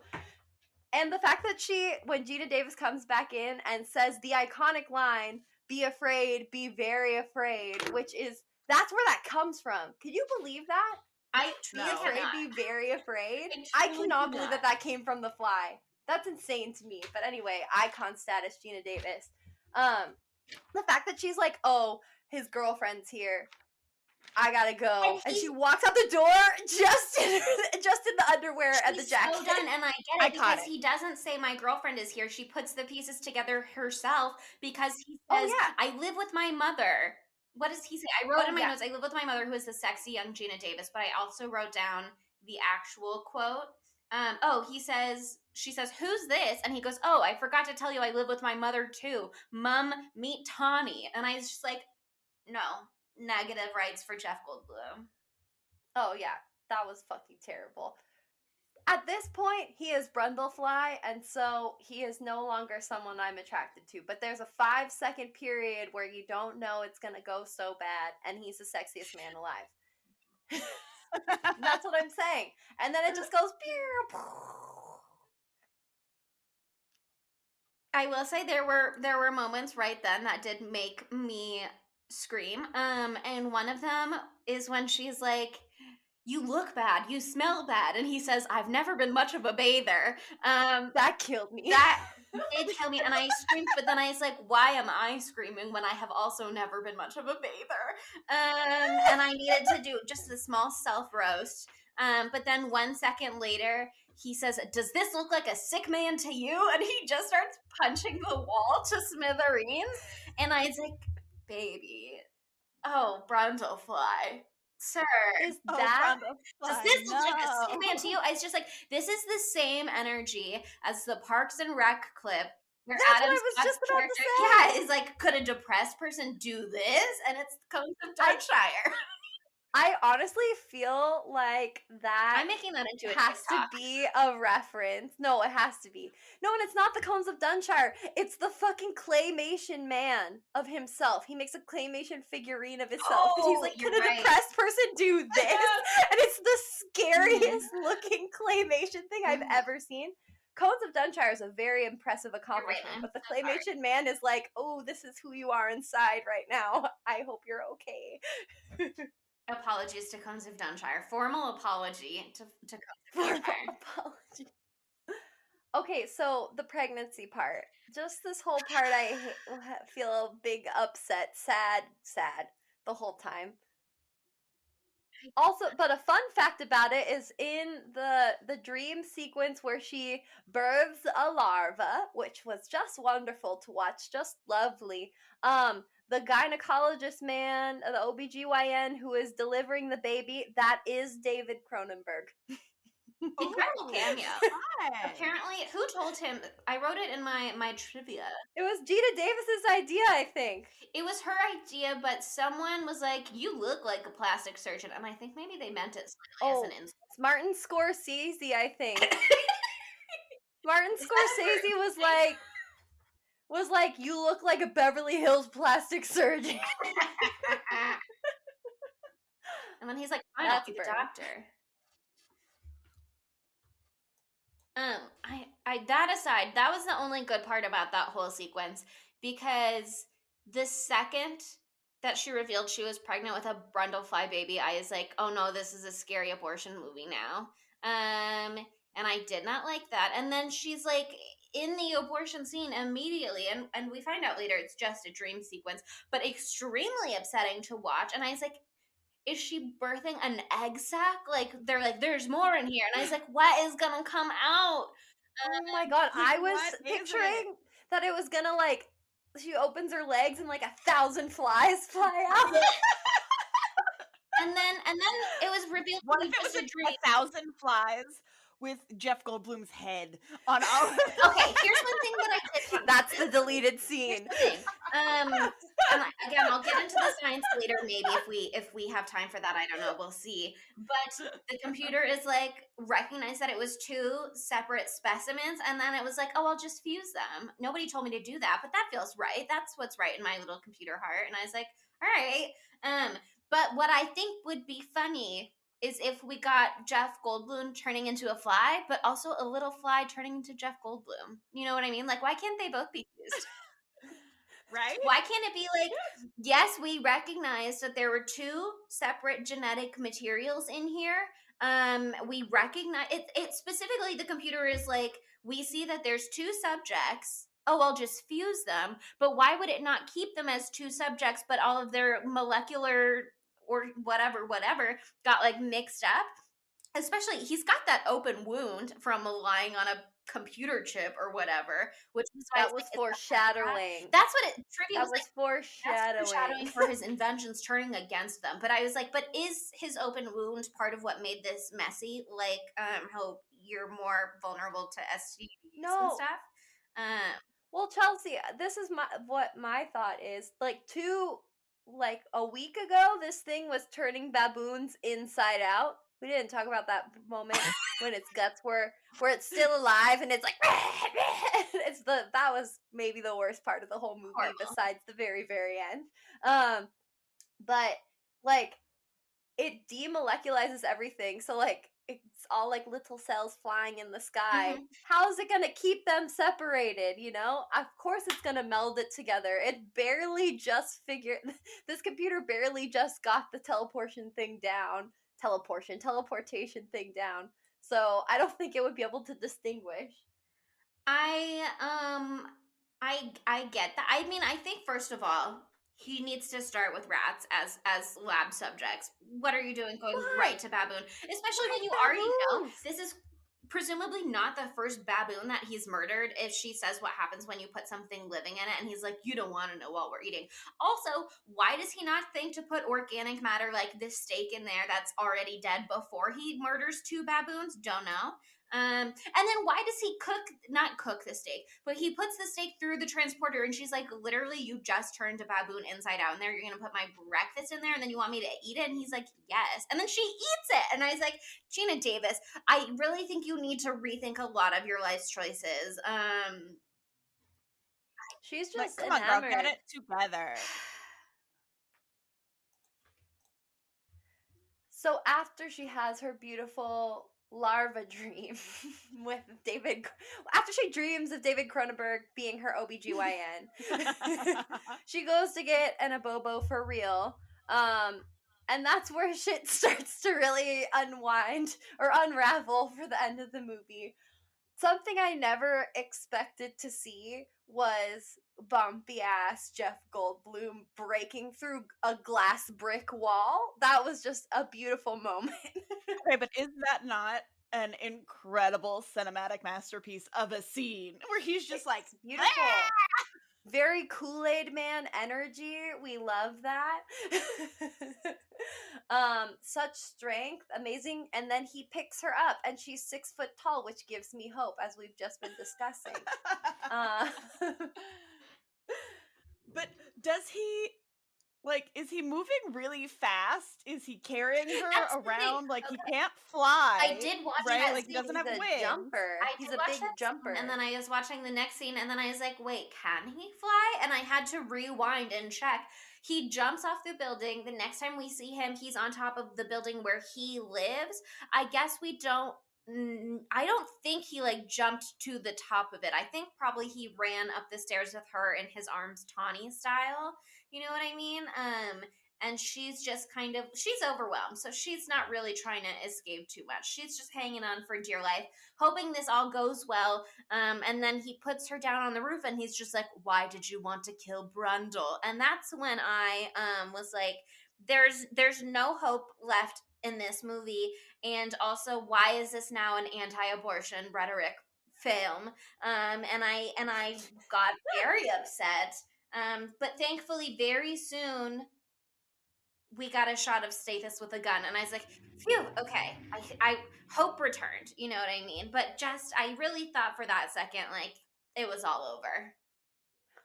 And the fact that when Geena Davis comes back in and says the iconic line, be afraid, be very afraid, that's where that comes from. Can you believe that? Be very afraid. I cannot believe that came from The Fly. That's insane to me. But anyway, icon status, Geena Davis. The fact that she's like, oh, his girlfriend's here. I gotta go. And she walks out the door just in the underwear and the jacket. So done, and I get it because he doesn't say my girlfriend is here. She puts the pieces together herself because he says, I live with my mother. What does he say? I wrote in my notes, I live with my mother who is the sexy young Geena Davis, but I also wrote down the actual quote. She says, who's this? And he goes, oh, I forgot to tell you I live with my mother too. Mom, meet Tawny. And I was just like, no, negative rights for Jeff Goldblum. Oh, yeah, that was fucking terrible. At this point, he is Brundlefly, and so he is no longer someone I'm attracted to. But there's a 5-second period where you don't know it's going to go so bad, and he's the sexiest man alive. That's what I'm saying. And then it just goes... I will say there were moments right then that did make me scream. And one of them is when she's like, you look bad, you smell bad. And he says, I've never been much of a bather. That killed me. That did kill me. And I screamed, but then I was like, why am I screaming when I have also never been much of a bather? And I needed to do just a small self-roast. But then 1 second later, he says, does this look like a sick man to you? And he just starts punching the wall to smithereens. And I was like, baby, oh, Brundlefly. Sir, does this look like a sick man to you? It's just like, this is the same energy as the Parks and Rec clip where Adam Scott's character, is like, could a depressed person do this? And it's Cones of Darkshire. I honestly feel like that I'm making that into a has TikTok. To be a reference. No, it has to be. No, and it's not the Cones of Dunshire. It's the fucking claymation man of himself. He makes a claymation figurine of himself. And he's like, could a depressed person do this? And it's the scariest looking claymation thing I've ever seen. Cones of Dunshire is a very impressive accomplishment, but the claymation man is like, oh, this is who you are inside right now. I hope you're okay. Apologies to Cones of Dunshire. Formal apology to Cones of Dunshire. Apology. Okay, so the pregnancy part. Just this whole part, I feel a big upset, sad the whole time. Also, but a fun fact about it is in the dream sequence where she births a larva, which was just wonderful to watch, just lovely. The gynecologist man, the OBGYN who is delivering the baby, that is David Cronenberg. Incredible cameo. Hi. Apparently, who told him? I wrote it in my trivia. It was Geena Davis's idea, I think. It was her idea, but someone was like, "You look like a plastic surgeon," and I think maybe they meant it slightly as an insult. It's Martin Scorsese, I think. Martin Scorsese was like, "You look like a Beverly Hills plastic surgeon." And then he's like, "Fine, I'll be the doctor." That aside, that was the only good part about that whole sequence, because the second that she revealed she was pregnant with a Brundlefly baby, I was like, oh no, this is a scary abortion movie now. And I did not like that. And then she's like in the abortion scene immediately, and we find out later it's just a dream sequence, but extremely upsetting to watch. And I was like, is she birthing an egg sac? Like, they're like, there's more in here. And I was like, what is gonna come out? Oh my god, I was picturing that it was gonna, like, she opens her legs and like 1,000 flies fly out. and then it was revealed what if it was a dream. 1,000 flies with Jeff Goldblum's head on all. Okay, here's one thing that I did. That's the deleted scene. And again, I'll get into the science later, maybe if we have time for that. I don't know. We'll see. But the computer is like recognized that it was two separate specimens, and then it was like, oh, I'll just fuse them. Nobody told me to do that, but that feels right. That's what's right in my little computer heart. And I was like, all right. But what I think would be funny is if we got Jeff Goldblum turning into a fly, but also a little fly turning into Jeff Goldblum. You know what I mean? Like, why can't they both be fused? Right? Why can't it be like, yes, we recognize that there were two separate genetic materials in here. We recognize it specifically, the computer is like, we see that there's two subjects. Oh, I'll just fuse them. But why would it not keep them as two subjects, but all of their molecular or whatever got like mixed up? Especially, he's got that open wound from lying on a computer chip or whatever, which is that was foreshadowing. That's what trivia was like. Foreshadowing for his inventions turning against them. But I was like, but is his open wound part of what made this messy? Like, how you're more vulnerable to STDs and stuff. Well, Chelsea, this is what my thought is. Like a week ago, this thing was turning baboons inside out. We didn't talk about that moment when its guts were where it's still alive and it's like that was maybe the worst part of the whole movie. Horrible. Besides the very, very end. But like it demoleculizes everything. So like it's all like little cells flying in the sky. Mm-hmm. How is it going to keep them separated, you know? Of course it's going to meld it together. It barely just this computer barely just got the teleportation thing down. So I don't think it would be able to distinguish. I get that. I mean, I think first of all, he needs to start with rats as lab subjects. What are you doing going right to baboon? Especially when you already know this is presumably not the first baboon that he's murdered. If she says what happens when you put something living in it, and he's like, you don't want to know what we're eating. Also, why does he not think to put organic matter like this steak in there that's already dead before he murders two baboons? Don't know. And then why does he not cook the steak, but he puts the steak through the transporter, and she's like, literally, you just turned a baboon inside out in there. You're going to put my breakfast in there, and then you want me to eat it? And he's like, yes. And then she eats it. And I was like, Geena Davis, I really think you need to rethink a lot of your life's choices. She's just come on, girl, get it together. So after she has her beautiful larva dream with David, after she dreams of David Cronenberg being her OBGYN, she goes to get an abobo for real. And that's where shit starts to really unwind or unravel for the end of the movie. Something I never expected to see was bumpy ass Jeff Goldblum breaking through a glass brick wall. That was just a beautiful moment. Okay, but is that not an incredible cinematic masterpiece of a scene where he's just like beautiful? very Kool-Aid Man energy. We love that. Such strength, amazing. And then he picks her up, and she's 6 foot tall, which gives me hope, as we've just been discussing. But does he, like, is he moving really fast? Is he carrying her around? Like, he can't fly. I did watch right? that Like, he scene. doesn't have He's a wings. jumper. He's a big jumper. And then I was watching the next scene, and then I was like, wait, can he fly? And I had to rewind and check. He jumps off the building. The next time we see him, he's on top of the building where he lives. I guess I don't think he like jumped to the top of it. I think probably he ran up the stairs with her in his arms, Tawny style. You know what I mean? And she's just she's overwhelmed, so she's not really trying to escape too much. She's just hanging on for dear life, hoping this all goes well. And then he puts her down on the roof, and he's just like, why did you want to kill Brundle? And that's when I was like, there's no hope left in this movie. And also, why is this now an anti-abortion rhetoric film? And I got very upset. But thankfully, very soon, we got a shot of Stathis with a gun, and I was like, phew, okay, I hope returned, you know what I mean? But I really thought for that second, like, it was all over.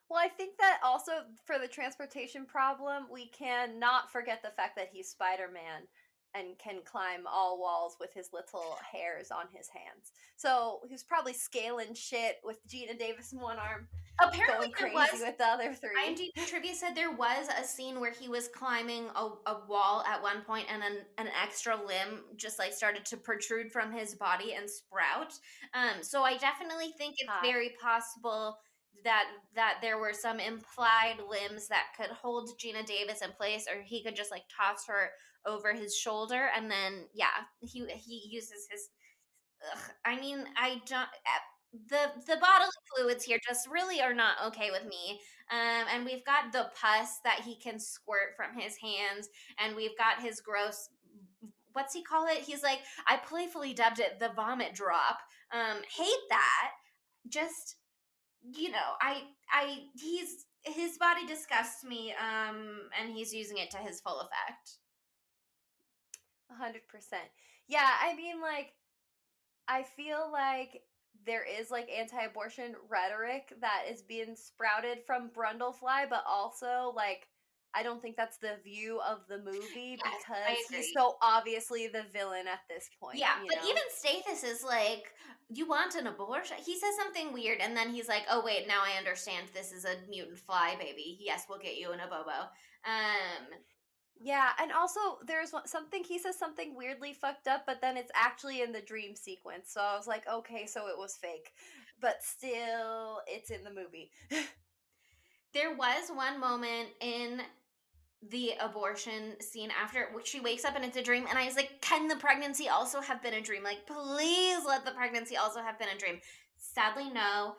Well, I think that also for the transportation problem, we cannot forget the fact that he's Spider-Man and can climb all walls with his little hairs on his hands. So he was probably scaling shit with Geena Davis in one arm. Apparently, going crazy with the other three. IMDb trivia said there was a scene where he was climbing a wall at one point, and an extra limb just like started to protrude from his body and sprout. So I definitely think it's very possible that there were some implied limbs that could hold Geena Davis in place, or he could just like toss her over his shoulder, and then he uses his. I mean, I don't. The bodily fluids here just really are not okay with me. And we've got the pus that he can squirt from his hands, and we've got his gross. What's he call it? He's like, I playfully dubbed it the vomit drop. Hate that. Just, you know, his body disgusts me. And he's using it to his full effect. 100%. Yeah, I mean, like, I feel like there is like anti-abortion rhetoric that is being sprouted from Brundlefly, but also like I don't think that's the view of the movie because he's so obviously the villain at this point. Yeah, but even Stathis is like, you want an abortion? He says something weird, and then he's like, oh wait, now I understand this is a mutant fly baby. Yes, we'll get you in a bobo. Yeah, and also there's something, he says something weirdly fucked up, but then it's actually in the dream sequence. So I was like, okay, so it was fake. But still, it's in the movie. There was one moment in the abortion scene after she wakes up and it's a dream, and I was like, can the pregnancy also have been a dream? Like, please let the pregnancy also have been a dream. Sadly, no.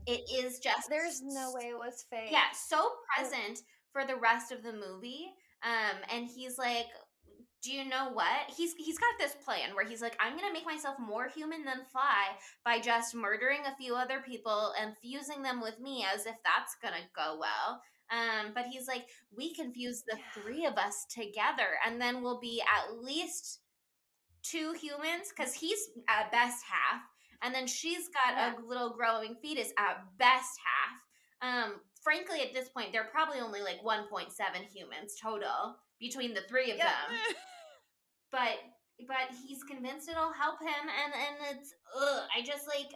It is just... There's no way it was fake. Yeah, so present for the rest of the movie. And he's like, do you know what? He's got this plan where he's like, I'm going to make myself more human than Fly by just murdering a few other people and fusing them with me, as if that's going to go well. But he's like, we can fuse the three of us together, and then we'll be at least 2 humans, because he's at best half, and then she's got a little growing fetus at best half. Frankly, at this point, they're probably only like 1.7 humans total between the 3 of them. But he's convinced it'll help him, and it's I just like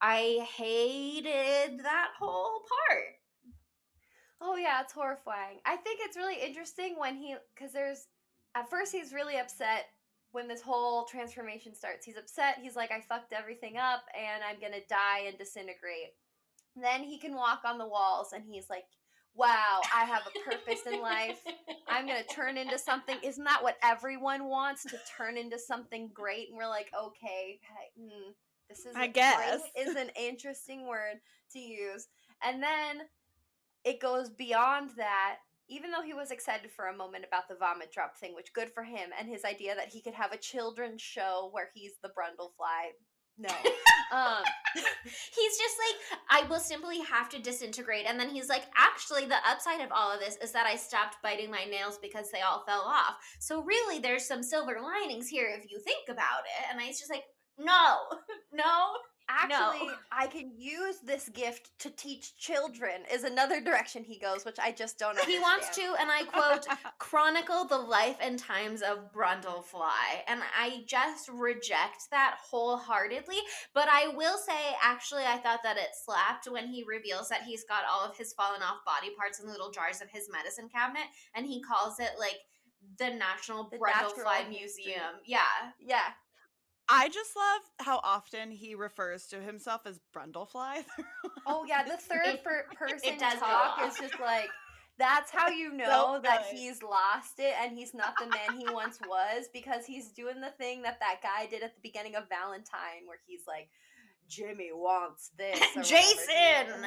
I hated that whole part. Oh yeah, it's horrifying. I think it's really interesting when because at first he's really upset when this whole transformation starts. He's upset. He's like, I fucked everything up and I'm gonna die and disintegrate. Then he can walk on the walls and he's like, wow, I have a purpose in life. I'm going to turn into something. Isn't that what everyone wants, to turn into something great? And we're like, okay, this is, I guess, great is an interesting word to use. And then it goes beyond that. Even though he was excited for a moment about the vomit drop thing, which good for him, and his idea that he could have a children's show where he's the Brundlefly, No. He's just like, I will simply have to disintegrate. And then he's like, actually, the upside of all of this is that I stopped biting my nails because they all fell off. So really, there's some silver linings here if you think about it. And I was just like, no. Actually, I can use this gift to teach children is another direction he goes, which I just don't understand. He wants to, and I quote, chronicle the life and times of Brundlefly. And I just reject that wholeheartedly. But I will say, actually, I thought that it slapped when he reveals that he's got all of his fallen off body parts in little jars of his medicine cabinet. And he calls it like the National Brundlefly Museum. Yeah. Yeah. I just love how often he refers to himself as Brundlefly. Oh yeah, the third person talk is just like, that's how you know that he's lost it and he's not the man he once was, because he's doing the thing that guy did at the beginning of Valentine where he's like, Jimmy wants this. Jason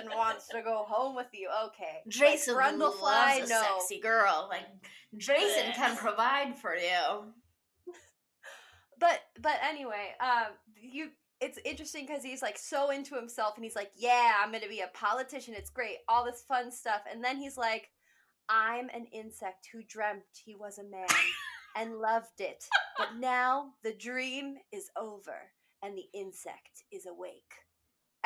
wants to go home with you. Okay. Jason Brundlefly loves a sexy girl. Like, Jason can provide for you. But anyway, it's interesting because he's like so into himself and he's like, yeah, I'm gonna be a politician. It's great. All this fun stuff. And then he's like, I'm an insect who dreamt he was a man and loved it. But now the dream is over and the insect is awake.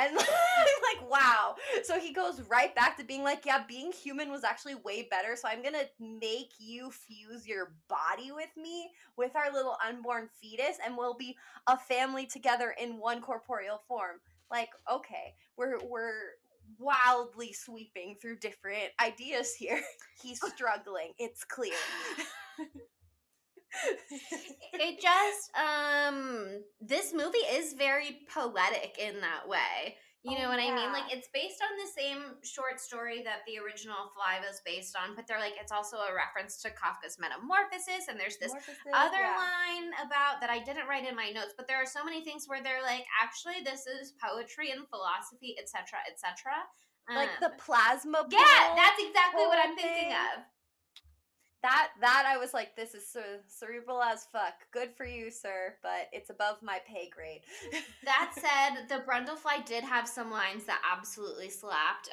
And I'm like, wow. So he goes right back to being like, yeah, being human was actually way better. So I'm going to make you fuse your body with me, with our little unborn fetus, and we'll be a family together in one corporeal form. Like, okay, we're wildly sweeping through different ideas here. He's struggling. It's clear. It just this movie is very poetic in that way. You know what I mean? Like, it's based on the same short story that the original Fly was based on, but they're like, it's also a reference to Kafka's Metamorphosis, and there's this other line about that I didn't write in my notes, but there are so many things where they're like, actually, this is poetry and philosophy, etc., etc. Like the plasma ball. Yeah, that's exactly what I'm thinking of. That I was like, this is cerebral as fuck. Good for you, sir, but it's above my pay grade. That said, the Brundlefly did have some lines that absolutely slapped.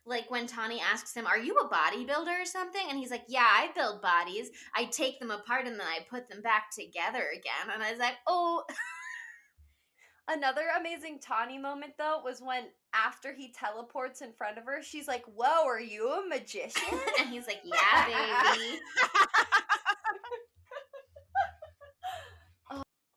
Like when Tawny asks him, are you a bodybuilder or something? And he's like, yeah, I build bodies. I take them apart and then I put them back together again. And I was like, oh. Another amazing Tawny moment, though, was when after he teleports in front of her, she's like, whoa, are you a magician? And he's like, yeah, baby.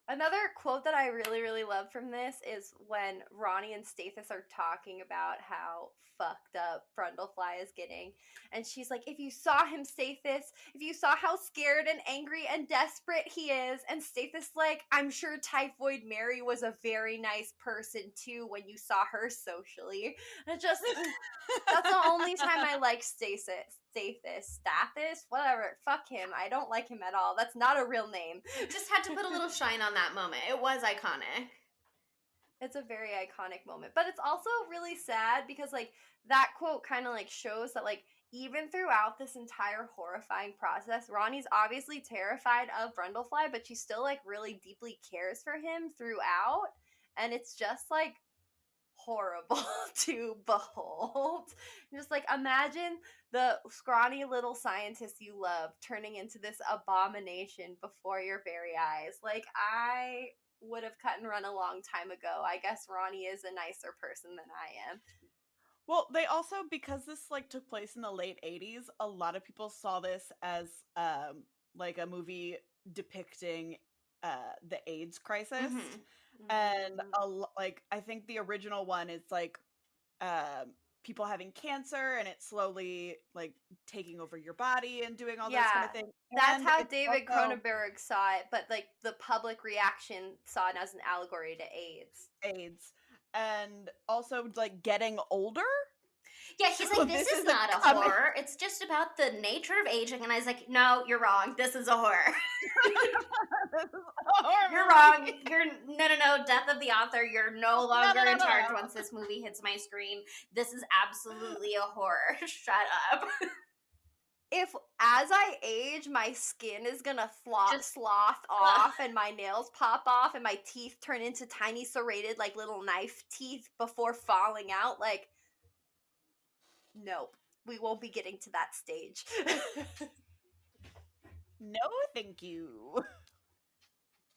Another quote that I really, really love from this is when Ronnie and Stathis are talking about how fucked up Brundlefly is getting. And she's like, if you saw him, Stathis, if you saw how scared and angry and desperate he is. And Stathis like, I'm sure Typhoid Mary was a very nice person too when you saw her socially. And just, that's the only time I like Stathis, whatever, fuck him. I don't like him at all. That's not a real name. Just had to put a little shine on that moment. It was iconic. It's a very iconic moment. But it's also really sad because, like, that quote kind of, like, shows that, like, even throughout this entire horrifying process, Ronnie's obviously terrified of Brundlefly, but she still, like, really deeply cares for him throughout. And it's just, like, horrible to behold. Just, like, imagine the scrawny little scientist you love turning into this abomination before your very eyes. Like, I would have cut and run a long time ago. I guess Ronnie is a nicer person than I am. Well, they also, because this like took place in the late 80s, a lot of people saw this as like a movie depicting the AIDS crisis. Mm-hmm. And like I think the original one is like people having cancer and it's slowly like taking over your body and doing all this kind of thing. That's how David Cronenberg saw it, but like the public reaction saw it as an allegory to AIDS. And also like getting older. Yeah, he's like, this is not a horror. It's just about the nature of aging. And I was like, no, you're wrong. This is a horror. You're wrong. No. Death of the author. You're no longer in charge once this movie hits my screen. This is absolutely a horror. Shut up. if as I age, my skin is gonna sloth off and my nails pop off and my teeth turn into tiny serrated, like, little knife teeth before falling out, like, nope. We won't be getting to that stage. No, thank you.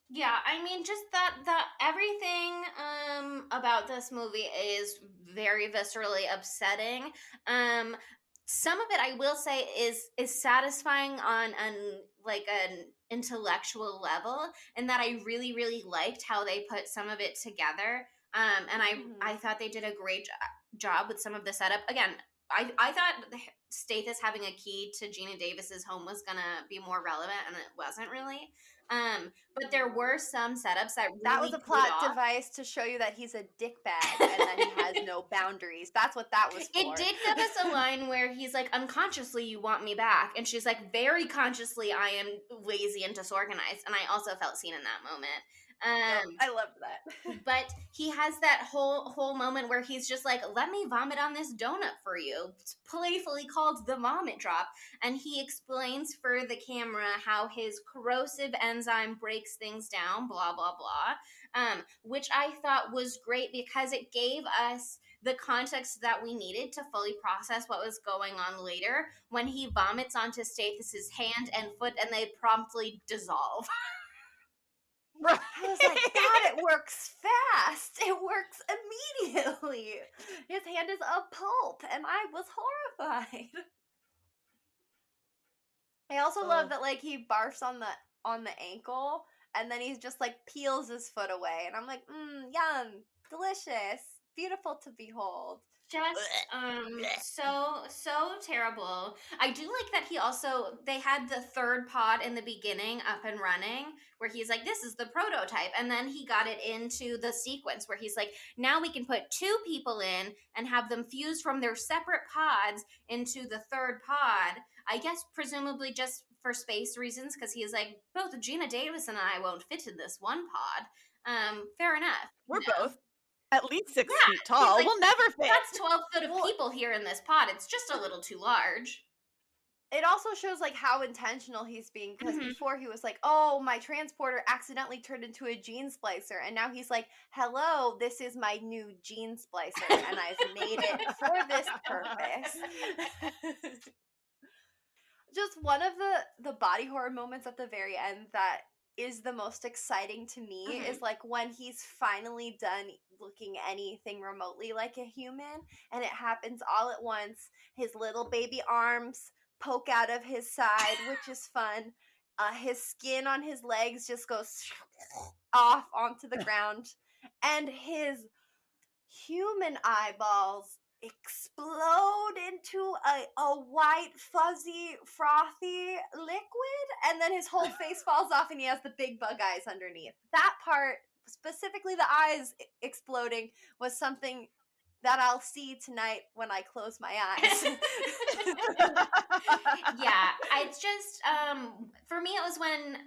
Yeah, I mean, just that everything about this movie is very viscerally upsetting. Some of it, I will say, is satisfying on an intellectual level, and that I really really liked how they put some of it together. And I thought they did a great job with some of the setup. Again, I thought Stathis having a key to Geena Davis's home was gonna be more relevant, and it wasn't really. But there were some setups that really that was a plot device to show you that he's a dickbag and that he has no boundaries. That's what that was for. It did give us a line where he's like, unconsciously you want me back, and she's like, very consciously I am lazy and disorganized, and I also felt seen in that moment. I loved that. But he has that whole moment where he's just like, let me vomit on this donut for you. It's playfully called the vomit drop. And he explains for the camera how his corrosive enzyme breaks things down, blah, blah, blah. Which I thought was great because it gave us the context that we needed to fully process what was going on later when he vomits onto Stathis's hand and foot and they promptly dissolve. Right. I was like, God, it works fast. It works immediately. His hand is a pulp, and I was horrified. I also love that, like, he barfs on the ankle, and then he's just like peels his foot away, and I'm like, yum, delicious, beautiful to behold. Just so terrible. I do like that they had the third pod in the beginning up and running where he's like, this is the prototype, and then he got it into the sequence where he's like, now we can put 2 people in and have them fused from their separate pods into the third pod. I guess presumably just for space reasons, because he's like, both Geena Davis and I won't fit in this one pod. Fair enough. We're both at least 6 feet tall. Like, we'll never fit. That's 12 foot of people here in this pod. It's just a little too large. It also shows like how intentional he's being, because before he was like, oh, my transporter accidentally turned into a gene splicer, and now he's like, hello, this is my new gene splicer, and I've made it for this purpose. Just one of the body horror moments at the very end that is the most exciting to me is like when he's finally done looking anything remotely like a human, and it happens all at once. His little baby arms poke out of his side, which is fun. His skin on his legs just goes off onto the ground, and his human eyeballs explode into a white, fuzzy, frothy liquid, and then his whole face falls off and he has the big bug eyes underneath. That part, specifically the eyes exploding, was something that I'll see tonight when I close my eyes. Yeah, it's just for me it was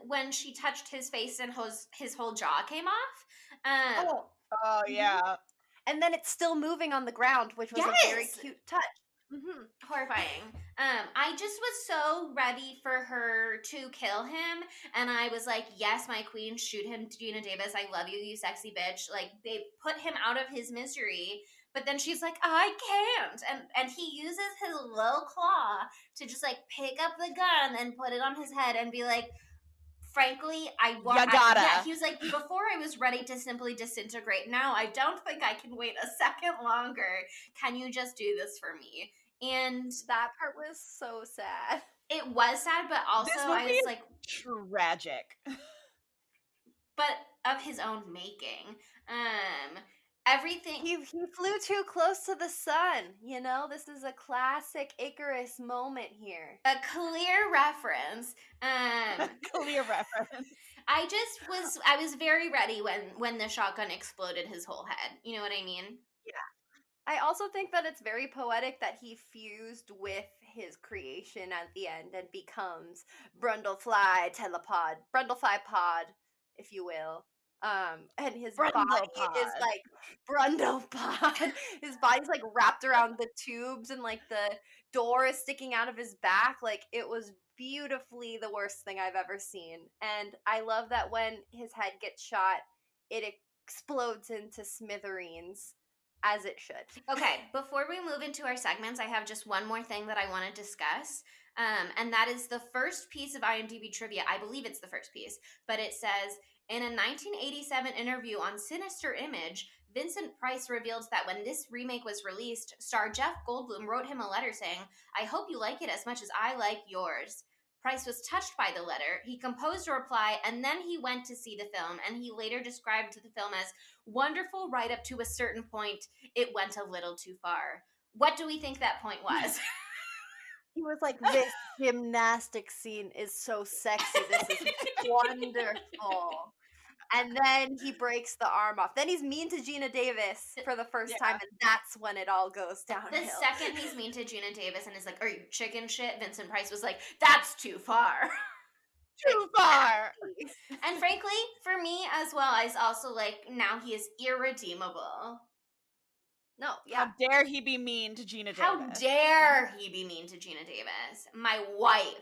when she touched his face and his whole jaw came off. Oh yeah. And then it's still moving on the ground, which was a very cute touch. Horrifying. I just was so ready for her to kill him, and I was like, yes, my queen, shoot him, Geena Davis, I love you, you sexy bitch. Like, they put him out of his misery, but then she's like, I can't, and he uses his little claw to just like pick up the gun and put it on his head and be like, frankly, I want. You gotta. Yeah, he was like, before I was ready to simply disintegrate. Now I don't think I can wait a second longer. Can you just do this for me? And that part was so sad. It was sad, but also I was like, tragic. But of his own making. Everything. He flew too close to the sun. You know, this is a classic Icarus moment here. A clear reference. Clear reference. I was very ready when the shotgun exploded his whole head. You know what I mean? Yeah. I also think that it's very poetic that he fused with his creation at the end and becomes Brundlefly pod, if you will. And his body Brundlepod. is like Brundlepod. His body's like wrapped around the tubes, and like the door is sticking out of his back. Like, it was beautifully the worst thing I've ever seen. And I love that when his head gets shot, it explodes into smithereens, as it should. Okay, before we move into our segments, I have just one more thing that I want to discuss. And that is the first piece of IMDb trivia. I believe it's the first piece, but it says, in a 1987 interview on Sinister Image, Vincent Price revealed that when this remake was released, star Jeff Goldblum wrote him a letter saying, "I hope you like it as much as I like yours." Price was touched by the letter. He composed a reply, and then he went to see the film, and he later described the film as wonderful right up to a certain point. It went a little too far. What do we think that point was? He was like, this gymnastics scene is so sexy. This is wonderful. And then he breaks the arm off. Then he's mean to Geena Davis for the first time, and that's when it all goes downhill. The second he's mean to Geena Davis and is like, "Are you chicken shit?" Vincent Price was like, "That's too far." Too far. And frankly, for me as well, I was also like, now he is irredeemable. No, yeah. How dare he be mean to Geena Davis? How dare he be mean to Geena Davis, my wife?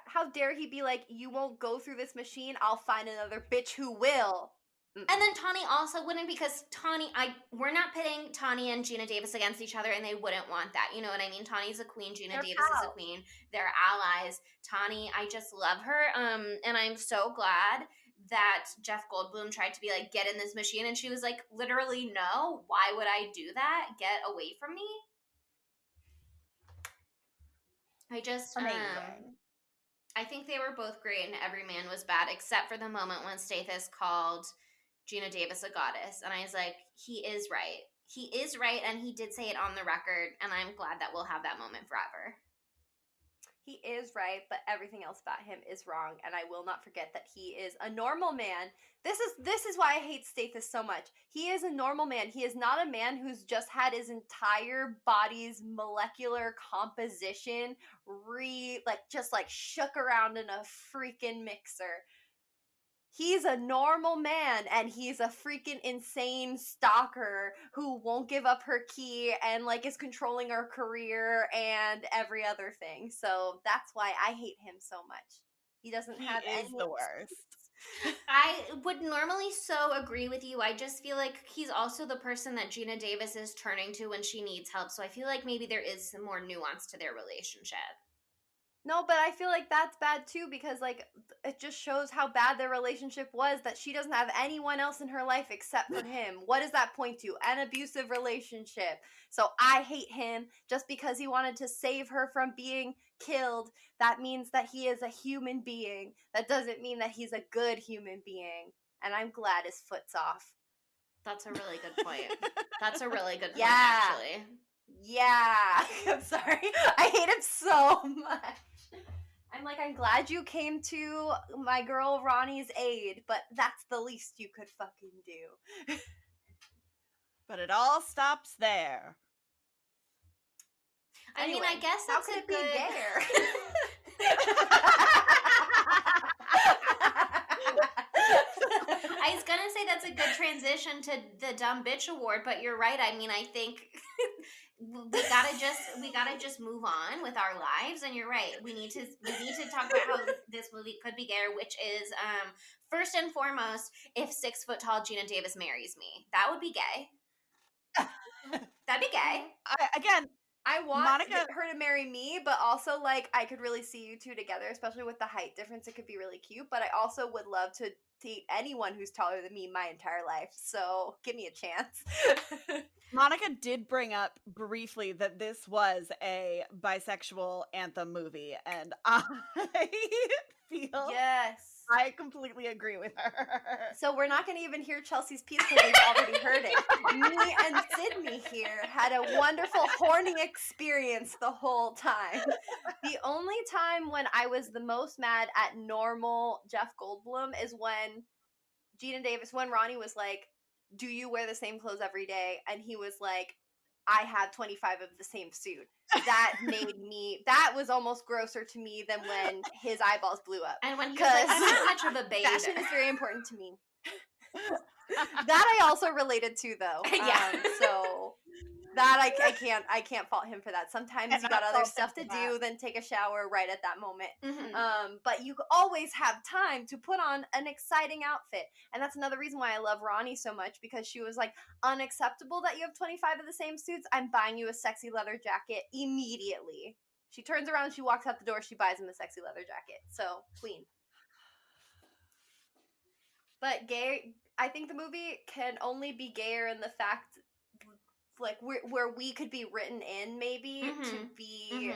How dare he be like, you won't go through this machine, I'll find another bitch who will. And then Tawny also wouldn't, because we're not pitting Tawny and Geena Davis against each other, and they wouldn't want that. You know what I mean? Tawny's a queen, Geena Davis is a queen. They're allies. Tawny, I just love her. And I'm so glad that Jeff Goldblum tried to be like, get in this machine, and she was like, literally, no. Why would I do that? Get away from me. I think they were both great, and every man was bad, except for the moment when Stathis called Geena Davis a goddess. And I was like, he is right. He is right, and he did say it on the record, and I'm glad that we'll have that moment forever. He is right, but everything else about him is wrong, and I will not forget that he is a normal man. This is why I hate Stathis so much. He is a normal man. He is not a man who's just had his entire body's molecular composition shook around in a freaking mixer. He's a normal man, and he's a freaking insane stalker who won't give up her key and like is controlling her career and every other thing. So that's why I hate him so much. He doesn't have any. He is the worst. I would normally so agree with you. I just feel like he's also the person that Geena Davis is turning to when she needs help. So I feel like maybe there is some more nuance to their relationship. No, but I feel like that's bad too, because like it just shows how bad their relationship was, that she doesn't have anyone else in her life except for him. What does that point to? An abusive relationship. So I hate him just because he wanted to save her from being killed. That means that he is a human being. That doesn't mean that he's a good human being. And I'm glad his foot's off. That's a really good point. That's a really good point, actually. Yeah. I'm sorry. I hate him so much. I'm glad you came to my girl Ronnie's aid, but that's the least you could fucking do. But it all stops there. Anyway, I guess that's a good... I was gonna say that's a good transition to the Dumb Bitch Award, but you're right. I mean, I think we gotta just move on with our lives, and you're right. We need to talk about how this movie could be gay, which is first and foremost, if 6 foot tall Geena Davis marries me, that would be gay. That'd be gay. I want her to marry me, but also, like, I could really see you two together, especially with the height difference. It could be really cute, but I also would love to date anyone who's taller than me my entire life, so give me a chance. Monica did bring up briefly that this was a bisexual anthem movie, and I feel... Yes. I completely agree with her. So we're not going to even hear Chelsea's piece because we've already heard it. Me and Sydney here had a wonderful horny experience the whole time. The only time when I was the most mad at normal Jeff Goldblum is when Ronnie was like, do you wear the same clothes every day? And he was like, I have 25 of the same suit. That that was almost grosser to me than when his eyeballs blew up. And when he was like, I'm not much of a baby. Fashion is very important to me. That I also related to, though. So that I can't fault him for that. Sometimes you got other stuff to do than take a shower right at that moment. But you always have time to put on an exciting outfit. And that's another reason why I love Ronnie so much, because she was like, unacceptable that you have 25 of the same suits. I'm buying you a sexy leather jacket immediately. She turns around, she walks out the door, she buys him a sexy leather jacket. So, queen. But gay, I think the movie can only be gayer in the fact, like, where we could be written in, maybe, to be,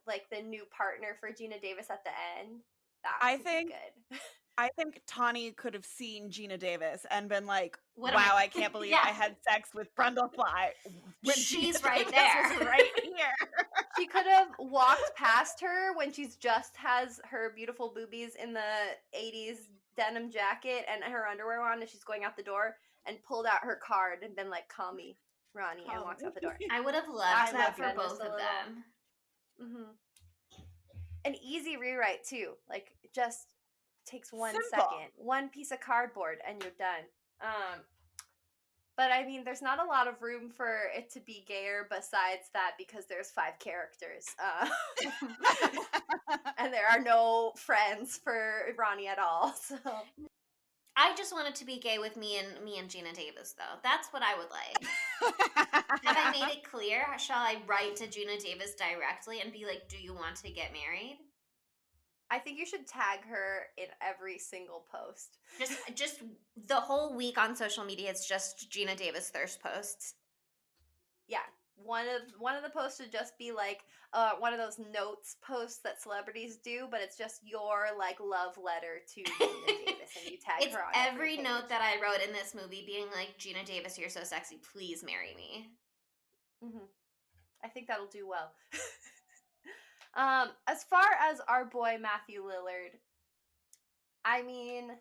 like, the new partner for Geena Davis at the end. That would be good. I think Tawny could have seen Geena Davis and been like, wow, I can't believe I had sex with Brundlefly. She's right there. Right here. She could have walked past her when she's just has her beautiful boobies in the 80s denim jacket and her underwear on, and she's going out the door, and pulled out her card and been like, call me, Ronnie, and walks out the door. I would have loved that for both of them. An easy rewrite, too. Like, just takes 1 second. One piece of cardboard, and you're done. But, I mean, there's not a lot of room for it to be gayer besides that, because there's 5 characters. And there are no friends for Ronnie at all, so... I just want it to be gay with me and Geena Davis, though. That's what I would like. Have I made it clear? Shall I write to Geena Davis directly and be like, do you want to get married? I think you should tag her in every single post. Just the whole week on social media, it's just Geena Davis thirst posts. Yeah. One of the posts should just be like one of those notes posts that celebrities do, but it's just your like love letter to Geena Davis, and you tag her on every note that I wrote in this movie being like, Geena Davis, you're so sexy, please marry me. I think that'll do well. As far as our boy Matthew Lillard, I mean,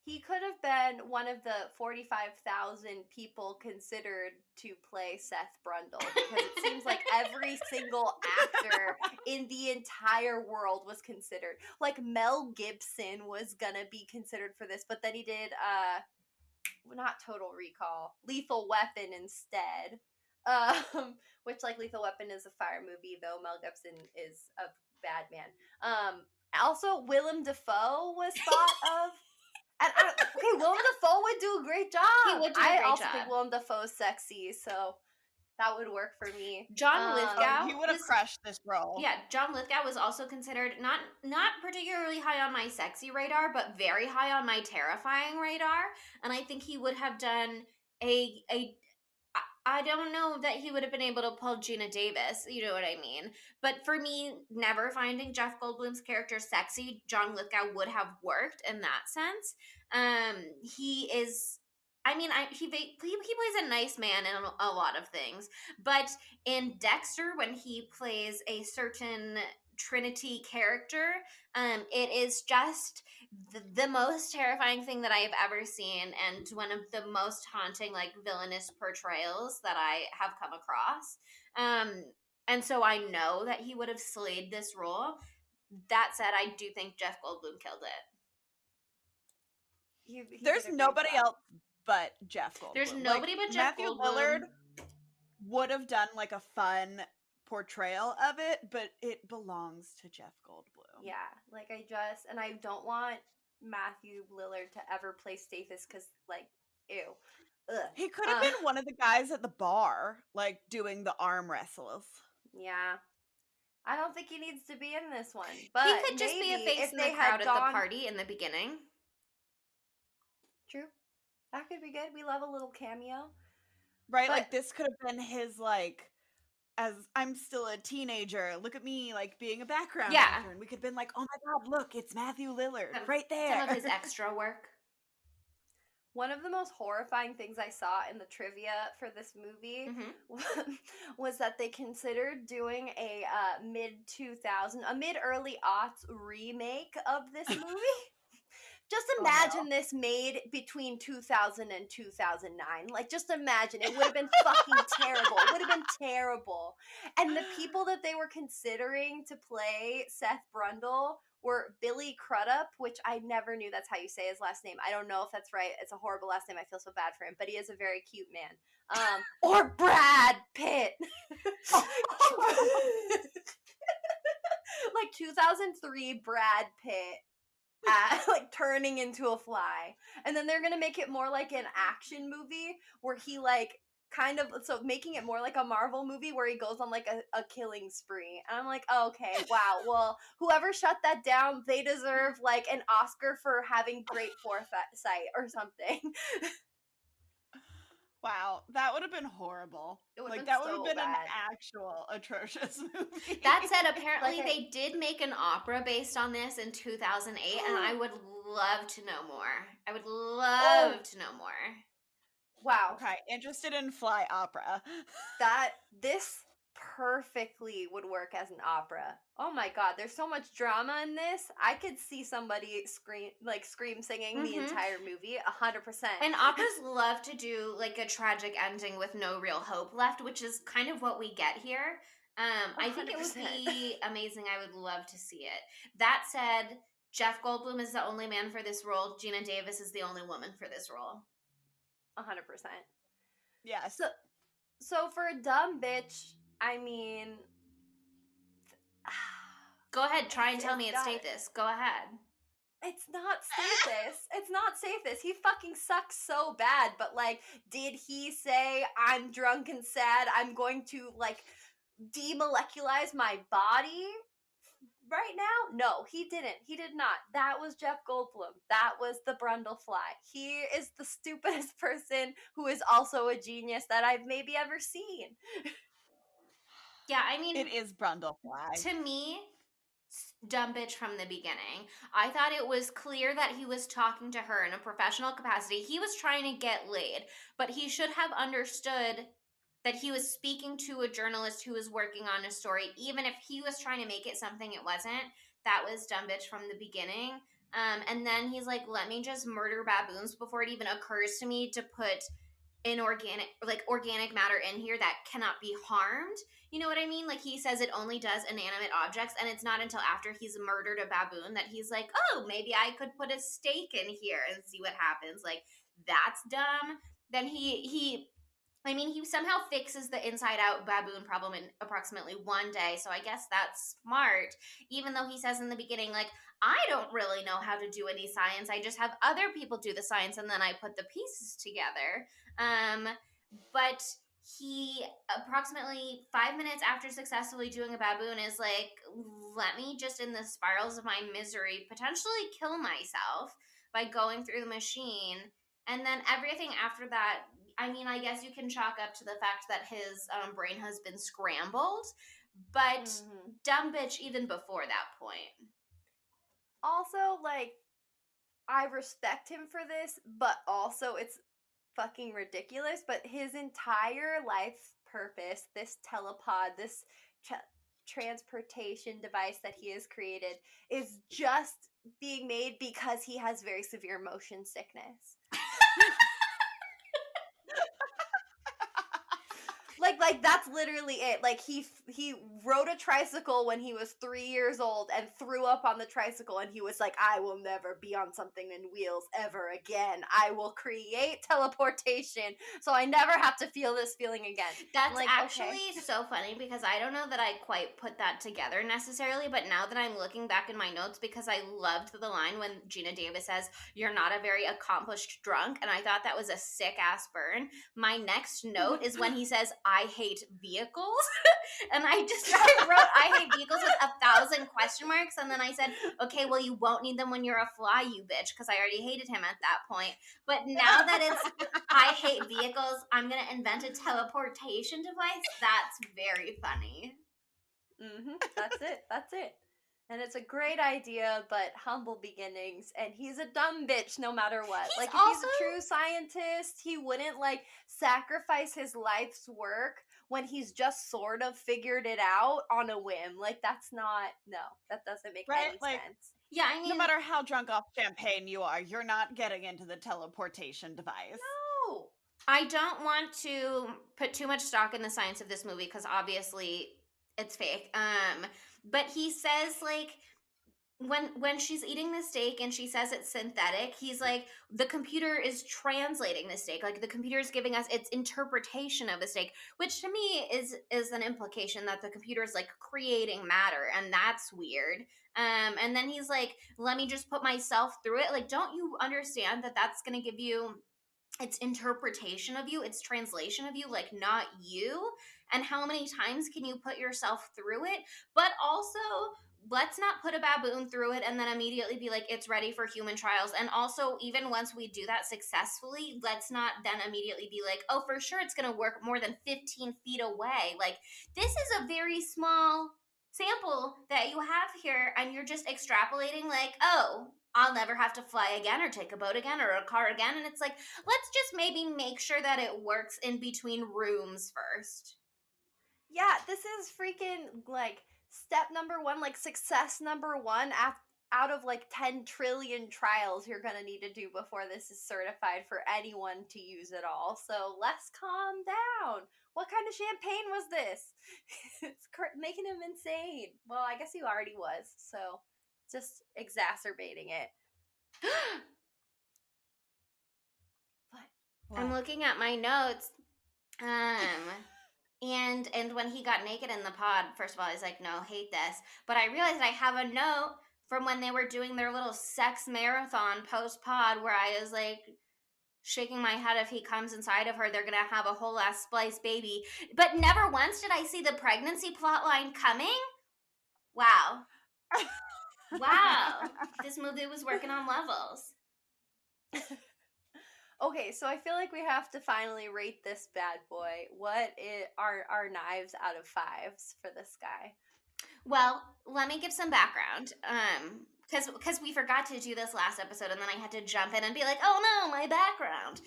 he could have been one of the 45,000 people considered to play Seth Brundle, because it seems like every single actor in the entire world was considered. Like, Mel Gibson was gonna be considered for this, but then he did, not Total Recall, Lethal Weapon instead. Which, like, Lethal Weapon is a fire movie, though Mel Gibson is a bad man. Also, Willem Dafoe was thought of. And Willem Dafoe would do a great job. He would do a great job. I also think Willem Dafoe's sexy, so that would work for me. John Lithgow. He would have crushed this role. Yeah, John Lithgow was also considered not particularly high on my sexy radar, but very high on my terrifying radar. And I think he would have done I don't know that he would have been able to pull Geena Davis, you know what I mean? But for me, never finding Jeff Goldblum's character sexy, John Lithgow would have worked in that sense. He is, I mean, he plays a nice man in a lot of things. But in Dexter, when he plays a certain Trinity character, it is just the most terrifying thing that I have ever seen, and one of the most haunting, like, villainous portrayals that I have come across. And so I know that he would have slayed this role. That said, I do think Jeff Goldblum killed it. There's nobody else but Jeff Goldblum. There's nobody but Jeff Matthew Goldblum. Lillard would have done like a fun portrayal of it, but it belongs to Jeff Goldblum. Yeah, like I don't want Matthew Lillard to ever play Stathis, because, like, ew. Ugh. He could have been one of the guys at the bar, like, doing the arm wrestles. Yeah. I don't think he needs to be in this one, but he could just be a face in the crowd at the party in the beginning. True. That could be good. We love a little cameo. Right, but, like, this could have been his, like, as I'm still a teenager, look at me, like, being a background actor. And we could have been like, oh my god, look, it's Matthew Lillard right there. Some of his extra work. One of the most horrifying things I saw in the trivia for this movie was that they considered doing a mid-early aughts remake of this movie. Just imagine this made between 2000 and 2009. Like, just imagine. It would have been fucking terrible. It would have been terrible. And the people that they were considering to play Seth Brundle were Billy Crudup, which I never knew that's how you say his last name. I don't know if that's right. It's a horrible last name. I feel so bad for him. But he is a very cute man. Or Brad Pitt. Like 2003 Brad Pitt. Like turning into a fly, and then they're gonna make it more like an action movie where he like kind of, so making it more like a Marvel movie where he goes on like a killing spree. And I'm like, oh, okay, wow, well, whoever shut that down, they deserve like an Oscar for having great foresight or something. Wow, that would have been horrible. Like, that would have been an actual atrocious movie. That said, apparently they did make an opera based on this in 2008, and I would love to know more. I would love to know more. Wow. Okay, interested in fly opera. This perfectly would work as an opera. Oh my god, there's so much drama in this. I could see somebody scream singing the entire movie 100%. And operas love to do like a tragic ending with no real hope left, which is kind of what we get here. I think it would be amazing. I would love to see it. That said, Jeff Goldblum is the only man for this role. Geena Davis is the only woman for this role. 100%. Yes. So for a dumb bitch, I mean, go ahead, try and tell me it's Stathis. Go ahead. It's not Stathis. It's not Stathis. He fucking sucks so bad. But like, did he say, I'm drunk and sad, I'm going to like demoleculize my body right now? No, he didn't. He did not. That was Jeff Goldblum. That was the Brundlefly. He is the stupidest person who is also a genius that I've maybe ever seen. Yeah, I mean, it is Brundlefly. To me, dumb bitch from the beginning. I thought it was clear that he was talking to her in a professional capacity. He was trying to get laid, but he should have understood that he was speaking to a journalist who was working on a story. Even if he was trying to make it something it wasn't, that was dumb bitch from the beginning. And then he's like, let me just murder baboons before it even occurs to me to put organic matter in here that cannot be harmed. You know what I mean? Like, he says it only does inanimate objects, and it's not until after he's murdered a baboon that he's like, oh, maybe I could put a steak in here and see what happens. Like, that's dumb. Then he somehow fixes the inside-out baboon problem in approximately one day, so I guess that's smart, even though he says in the beginning, like, I don't really know how to do any science. I just have other people do the science, and then I put the pieces together. But he, approximately 5 minutes after successfully doing a baboon, is like, let me just, in the spirals of my misery, potentially kill myself by going through the machine. And then everything after that, I mean, I guess you can chalk up to the fact that his brain has been scrambled, but dumb bitch even before that point. Also, like, I respect him for this, but also it's fucking ridiculous. But his entire life purpose, this telepod, this transportation device that he has created, is just being made because he has very severe motion sickness. Like that's literally it. Like he rode a tricycle when he was 3 years old and threw up on the tricycle, and he was like, I will never be on something in wheels ever again. I will create teleportation so I never have to feel this feeling again. That's like, actually so funny, because I don't know that I quite put that together necessarily, but now that I'm looking back in my notes, because I loved the line when Geena Davis says, you're not a very accomplished drunk, and I thought that was a sick ass burn. My next note is when he says, I hate vehicles. And I wrote I hate vehicles with 1,000 question marks, and then I said, okay, well, you won't need them when you're a fly, you bitch, because I already hated him at that point. But now that it's I hate vehicles, I'm gonna invent a teleportation device. That's very funny. That's it. And it's a great idea, but humble beginnings. And he's a dumb bitch no matter what. Like, if he's a true scientist, he wouldn't, like, sacrifice his life's work when he's just sort of figured it out on a whim. Like, that doesn't make any sense. Yeah, I mean, no matter how drunk off champagne you are, you're not getting into the teleportation device. No. I don't want to put too much stock in the science of this movie because obviously it's fake. But he says, like, when she's eating the steak and she says it's synthetic, he's like, the computer is translating the steak. Like, the computer is giving us its interpretation of the steak, which to me is an implication that the computer is like creating matter, and that's weird. And then he's like, let me just put myself through it. Like, don't you understand that that's going to give you its interpretation of you, its translation of you, like, not you? And how many times can you put yourself through it? But also, let's not put a baboon through it and then immediately be like, it's ready for human trials. And also, even once we do that successfully, let's not then immediately be like, oh, for sure it's going to work more than 15 feet away. Like, this is a very small sample that you have here, and you're just extrapolating like, oh, I'll never have to fly again or take a boat again or a car again. And it's like, let's just maybe make sure that it works in between rooms first. Yeah, this is freaking, like, step number one, like, success number one out of, like, 10 trillion trials you're gonna need to do before this is certified for anyone to use at all. So let's calm down. What kind of champagne was this? It's making him insane. Well, I guess he already was, so just exacerbating it. What? I'm looking at my notes. And when he got naked in the pod, first of all, I was like, no, hate this. But I realized I have a note from when they were doing their little sex marathon post-pod where I was like shaking my head, if he comes inside of her, they're going to have a whole ass spliced baby. But never once did I see the pregnancy plot line coming. Wow. Wow. This movie was working on levels. Okay, so I feel like we have to finally rate this bad boy. What are our knives out of 5s for this guy? Well, let me give some background. Because we forgot to do this last episode, and then I had to jump in and be like, oh no, my background.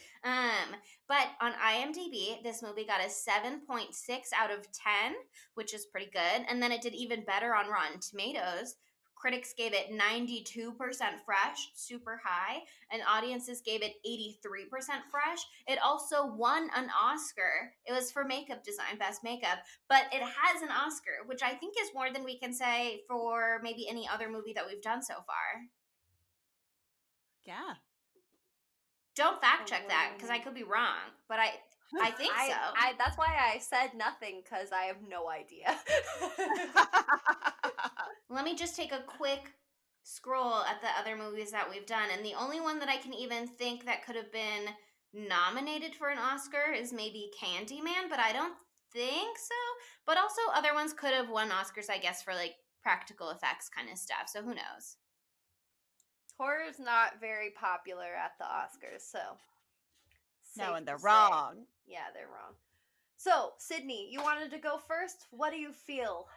But on IMDb, this movie got a 7.6 out of 10, which is pretty good. And then it did even better on Rotten Tomatoes. Critics gave it 92% fresh, super high, and audiences gave it 83% fresh. It also won an Oscar. It was for makeup design, best makeup, but it has an Oscar, which I think is more than we can say for maybe any other movie that we've done so far. Yeah. Don't fact check that, because I could be wrong, but I think so. That's why I said nothing, because I have no idea. Let me just take a quick scroll at the other movies that we've done, and the only one that I can even think that could have been nominated for an Oscar is maybe Candyman, but I don't think so. But also other ones could have won Oscars, I guess, for like practical effects kind of stuff, so who knows? Horror's not very popular at the Oscars, so no, and they're wrong. Yeah, they're wrong. So, Sydney, you wanted to go first? What do you feel?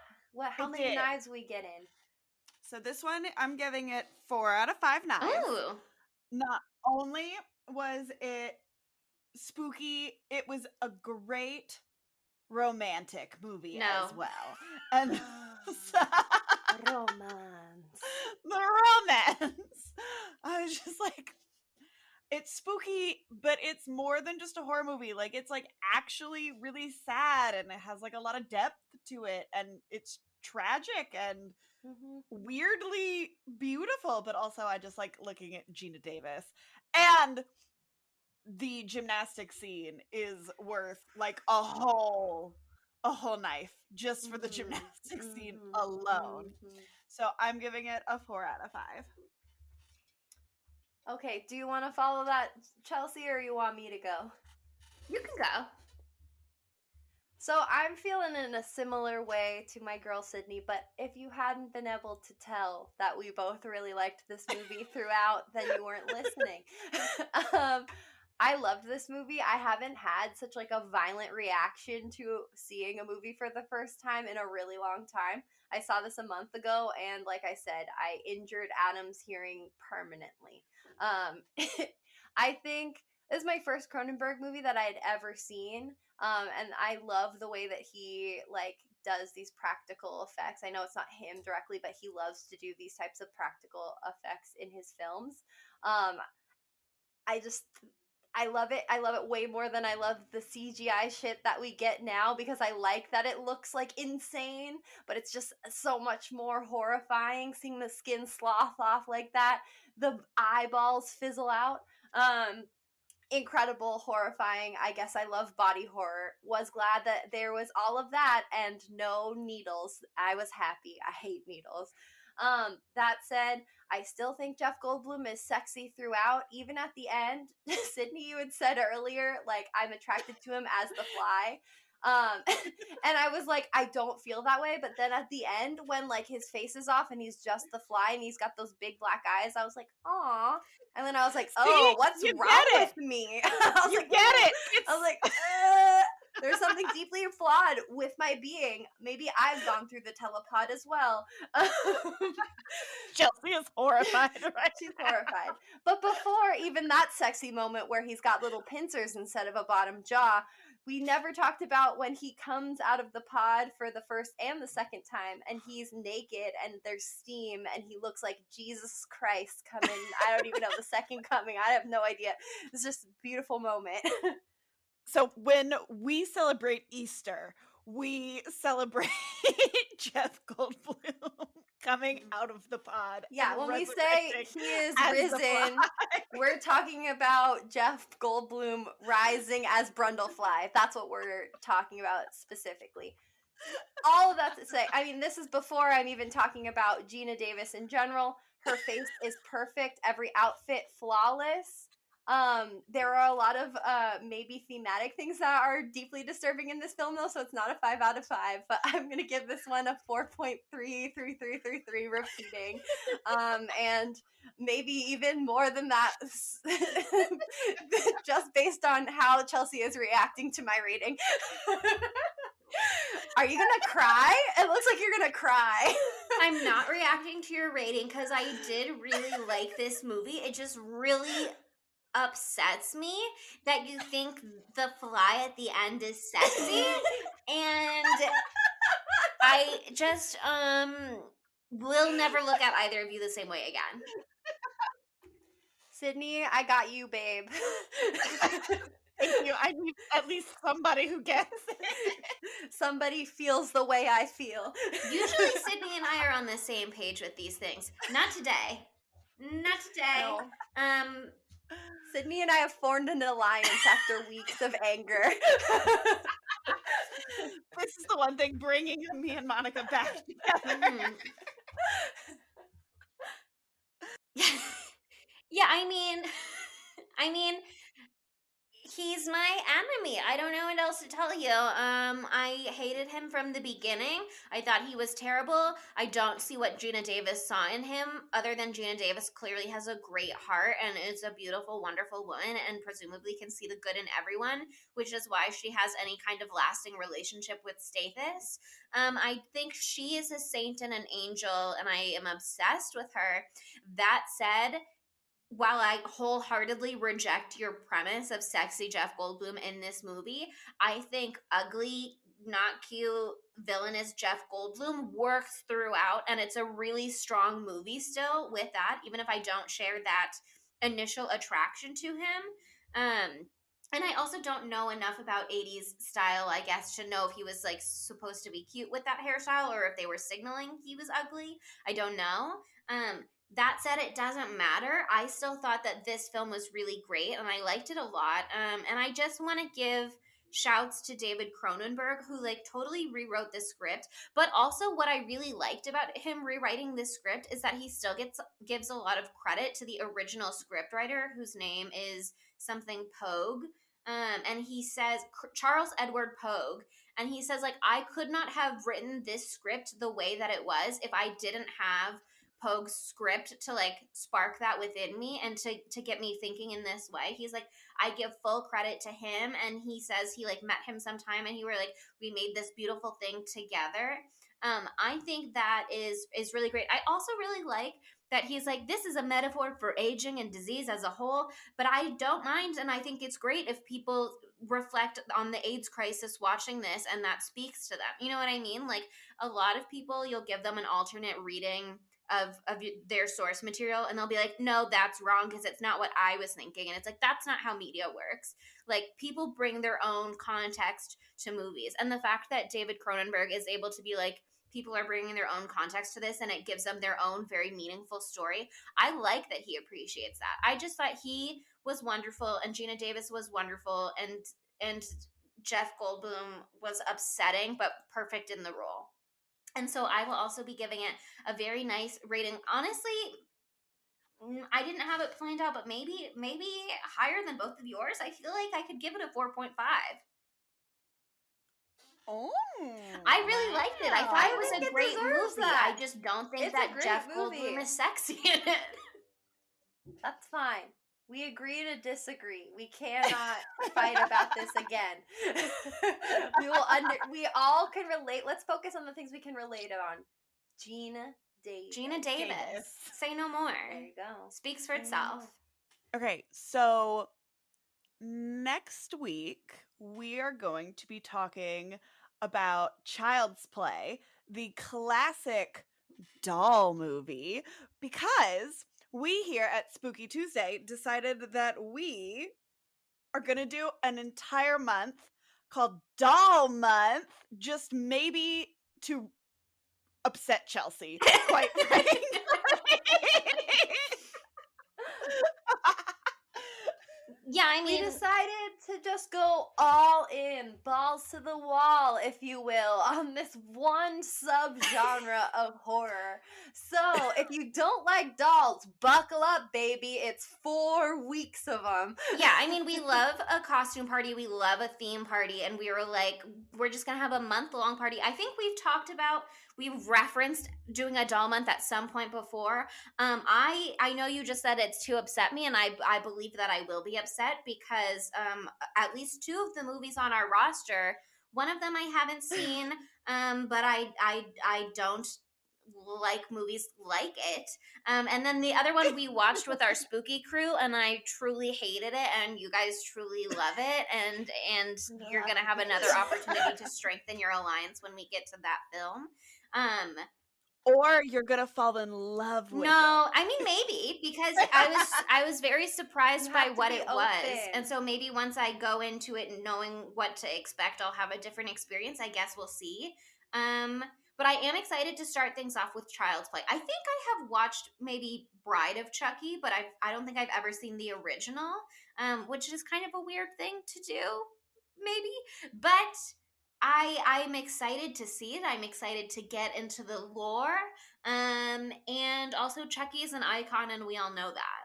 How many knives we get in? So this one, I'm giving it 4 out of 5 knives. Ooh. Not only was it spooky, it was a great romantic movie as well. And romance. The romance. I was just like, it's spooky, but it's more than just a horror movie. Like, it's like actually really sad, and it has like a lot of depth to it, and it's tragic and weirdly beautiful. But also, I just like looking at Geena Davis, and the gymnastic scene is worth like a whole knife just for the gymnastic scene alone. So I'm giving it a 4 out of 5. Okay, do you want to follow that, Chelsea, or you want me to go? You can go. So I'm feeling in a similar way to my girl Sydney, but if you hadn't been able to tell that we both really liked this movie throughout, then you weren't listening. I loved this movie. I haven't had such like a violent reaction to seeing a movie for the first time in a really long time. I saw this a month ago, and like I said, I injured Adam's hearing permanently. I think This is my first Cronenberg movie that I had ever seen, and I love the way that he like does these practical effects. I know it's not him directly, but he loves to do these types of practical effects in his films. I just I love it. I love it way more than I love the CGI shit that we get now, because I like that it looks like insane, but it's just so much more horrifying seeing the skin slough off like that, the eyeballs fizzle out. Incredible, horrifying. I guess I love body horror. Was glad that there was all of that and no needles. I was happy. I hate needles. That said, I still think Jeff Goldblum is sexy throughout, even at the end. Sydney, you had said earlier, like, I'm attracted to him as the Fly. And I was like, I don't feel that way. But then at the end, when like his face is off and he's just the Fly and he's got those big black eyes, I was like, aw. And then I was like, oh, what's wrong with me? I was like, there's something deeply flawed with my being. Maybe I've gone through the telepod as well. Chelsea is horrified. Right? She's horrified. But before even that sexy moment where he's got little pincers instead of a bottom jaw, we never talked about when he comes out of the pod for the first and the second time, and he's naked and there's steam and he looks like Jesus Christ coming. I don't even know the second coming. I have no idea. It's just a beautiful moment. So when we celebrate Easter, we celebrate Jeff Goldblum coming out of the pod. Yeah, when we say he is risen, we're talking about Jeff Goldblum rising as Brundlefly. That's what we're talking about specifically. All of that to say, I mean, this is before I'm even talking about Geena Davis in general. Her face is perfect. Every outfit flawless. There are a lot of maybe thematic things that are deeply disturbing in this film, though, so it's not a 5 out of 5, but I'm gonna give this one a 4.33333 repeating, and maybe even more than that, just based on how Chelsea is reacting to my rating. Are you gonna cry? It looks like you're gonna cry. I'm not reacting to your rating because I did really like this movie. It just really upsets me that you think the Fly at the end is sexy, and I just will never look at either of you the same way again. Sydney, I got you, babe. Thank you. I need at least somebody who gets it. Somebody feels the way I feel. Usually Sydney and I are on the same page with these things. Not today. Not today. No. Sydney and I have formed an alliance after weeks of anger. This is the one thing bringing me and Monica back together. Mm-hmm. Yeah, I mean, he's my enemy. I don't know what else to tell you. I hated him from the beginning. I thought he was terrible. I don't see what Geena Davis saw in him, other than Geena Davis clearly has a great heart and is a beautiful, wonderful woman and presumably can see the good in everyone, which is why she has any kind of lasting relationship with Stathis. I think she is a saint and an angel, and I am obsessed with her. That said, while I wholeheartedly reject your premise of sexy Jeff Goldblum in this movie, I think ugly, not cute, villainous Jeff Goldblum works throughout, and it's a really strong movie still with that, even if I don't share that initial attraction to him. And I also don't know enough about 80s style, I guess, to know if he was like supposed to be cute with that hairstyle or if they were signaling he was ugly. I don't know. That said, it doesn't matter. I still thought that this film was really great, and I liked it a lot. And I just want to give shouts to David Cronenberg, who like totally rewrote the script. But also, what I really liked about him rewriting this script is that he still gives a lot of credit to the original scriptwriter, whose name is something Pogue. And he says, Charles Edward Pogue. And he says, like, I could not have written this script the way that it was if I didn't have Pogue's script to like spark that within me and to get me thinking in this way. He's like, I give full credit to him, and he says he like met him sometime and we made this beautiful thing together. I think that is really great. I also really like that he's like, this is a metaphor for aging and disease as a whole, but I don't mind, and I think it's great if people reflect on the AIDS crisis watching this and that speaks to them. You know what I mean? Like, a lot of people, you'll give them an alternate reading of their source material and they'll be like, no, that's wrong because it's not what I was thinking. And it's like, that's not how media works. Like, people bring their own context to movies, and the fact that David Cronenberg is able to be like, people are bringing their own context to this and it gives them their own very meaningful story, I like that he appreciates that. I just thought he was wonderful, and Geena Davis was wonderful, and Jeff Goldblum was upsetting but perfect in the role. And so I will also be giving it a very nice rating. Honestly, I didn't have it planned out, but maybe higher than both of yours. I feel like I could give it a 4.5. Oh, I really liked it. I thought it was a great movie. That. I just don't think that Jeff Goldblum is sexy in it. That's fine. We agree to disagree. We cannot fight about this again. We all can relate. Let's focus on the things we can relate on. Geena Davis. Say no more. There you go. Speaks for itself. Okay, so next week we are going to be talking about Child's Play, the classic doll movie, because we here at Spooky Tuesday decided that we are going to do an entire month called Doll Month, just maybe to upset Chelsea, quite frankly. Yeah, I mean, we decided to just go all in, balls to the wall, if you will, on this one subgenre of horror. So, if you don't like dolls, buckle up, baby. It's 4 weeks of them. Yeah, I mean, we love a costume party. We love a theme party. And we were like, we're just going to have a month-long party. I think we've referenced doing a doll month at some point before. I know you just said it's to upset me, and I believe that I will be upset because at least 2 of the movies on our roster, one of them I haven't seen, but I don't like movies like it. And then the other one we watched with our spooky crew, and I truly hated it, and you guys truly love it, and you're gonna have another opportunity to strengthen your alliance when we get to that film. Or you're gonna fall in love with it. I mean, maybe, because I was very surprised by what it was, and so maybe once I go into it knowing what to expect, I'll have a different experience. I guess we'll see. But I am excited to start things off with Child's Play. I think I have watched maybe Bride of Chucky, but I don't think I've ever seen the original, which is kind of a weird thing to do, maybe. But I'm excited to see it. I'm excited to get into the lore. And also Chucky is an icon, and we all know that.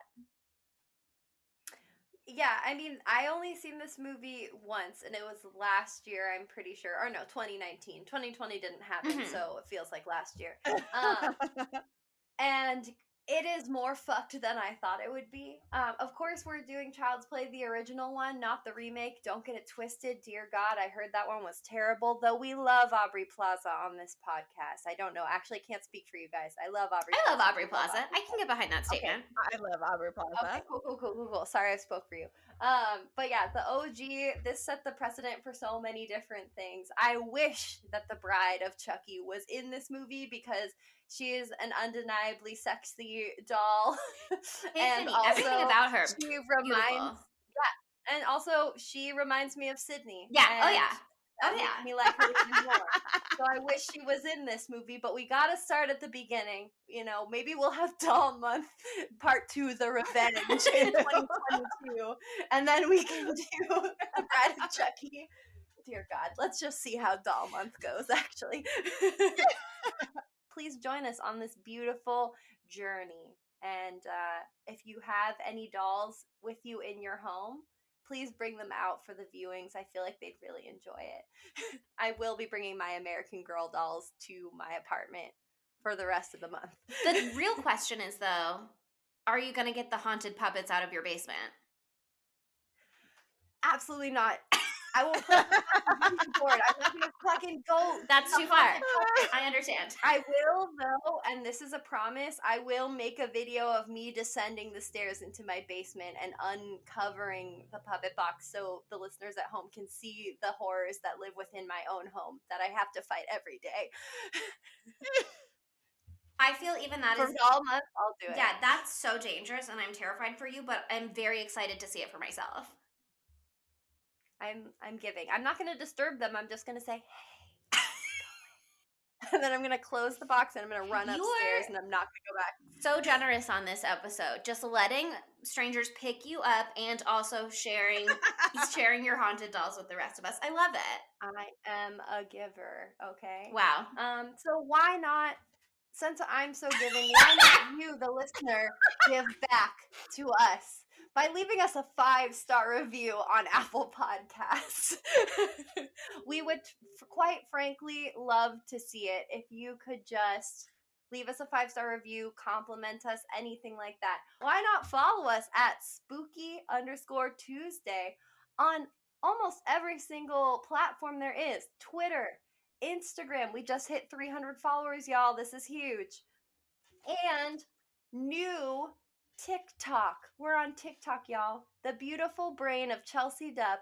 Yeah, I mean, I only seen this movie once, and it was last year, I'm pretty sure. Or no, 2019. 2020 didn't happen, so it feels like last year. And it is more fucked than I thought it would be. Of course, we're doing Child's Play, the original one, not the remake. Don't get it twisted. Dear God, I heard that one was terrible. Though we love Aubrey Plaza on this podcast. I don't know. Actually, I can't speak for you guys. I love Aubrey Plaza. I love Aubrey Plaza. I can get behind that statement. Okay. I love Aubrey Plaza. Okay, cool. Sorry I spoke for you. But yeah, the OG, this set the precedent for so many different things. I wish that the Bride of Chucky was in this movie because she is an undeniably sexy doll. And also, everything about her. She reminds, and also she reminds me of Sydney. Yeah. That makes me like her even more. So I wish she was in this movie, but we gotta start at the beginning. You know, maybe we'll have Doll Month Part 2, The Revenge in 2022, and then we can do The Bride of Chucky. Dear God, let's just see how Doll Month goes, actually. Please join us on this beautiful journey. And if you have any dolls with you in your home, please bring them out for the viewings. I feel like they'd really enjoy it. I will be bringing my American Girl dolls to my apartment for the rest of the month. The real question is, though, are you going to get the haunted puppets out of your basement? Absolutely not. I will put the fucking board. I'm not gonna fucking go. That's too far. I understand. I will though, and this is a promise, I will make a video of me descending the stairs into my basement and uncovering the puppet box so the listeners at home can see the horrors that live within my own home that I have to fight every day. I feel even that For is all month, I'll do it. Yeah, that's so dangerous, and I'm terrified for you, but I'm very excited to see it for myself. I'm giving. I'm not going to disturb them. I'm just going to say, hey. And then I'm going to close the box and I'm going to run upstairs and I'm not going to go back. So generous on this episode. Just letting strangers pick you up and also sharing your haunted dolls with the rest of us. I love it. I am a giver, okay? Wow. So why not, since I'm so giving, why not you, the listener, give back to us? By leaving us a 5-star review on Apple Podcasts. We would, quite frankly, love to see it. If you could just leave us a 5-star review, compliment us, anything like that. Why not follow us at spooky_Tuesday on almost every single platform there is. Twitter, Instagram. We just hit 300 followers, y'all. This is huge. And new TikTok. We're on TikTok, y'all. The beautiful brain of Chelsea Duff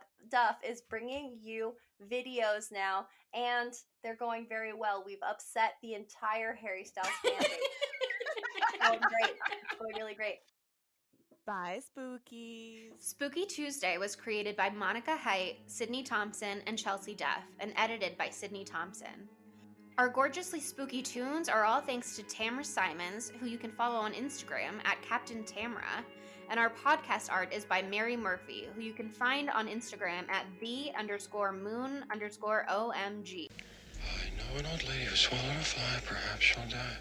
is bringing you videos now, and they're going very well. We've upset the entire Harry Styles fan base. It's going great. It's going really great. Bye, Spookies. Spooky Tuesday was created by Monica Height, Sydney Thompson, and Chelsea Duff, and edited by Sydney Thompson. Our gorgeously spooky tunes are all thanks to Tamara Simons, who you can follow on Instagram at Captain Tamara, and our podcast art is by Mary Murphy, who you can find on Instagram at the_moon_omg. I know an old lady who swallowed a fly. Perhaps she'll die.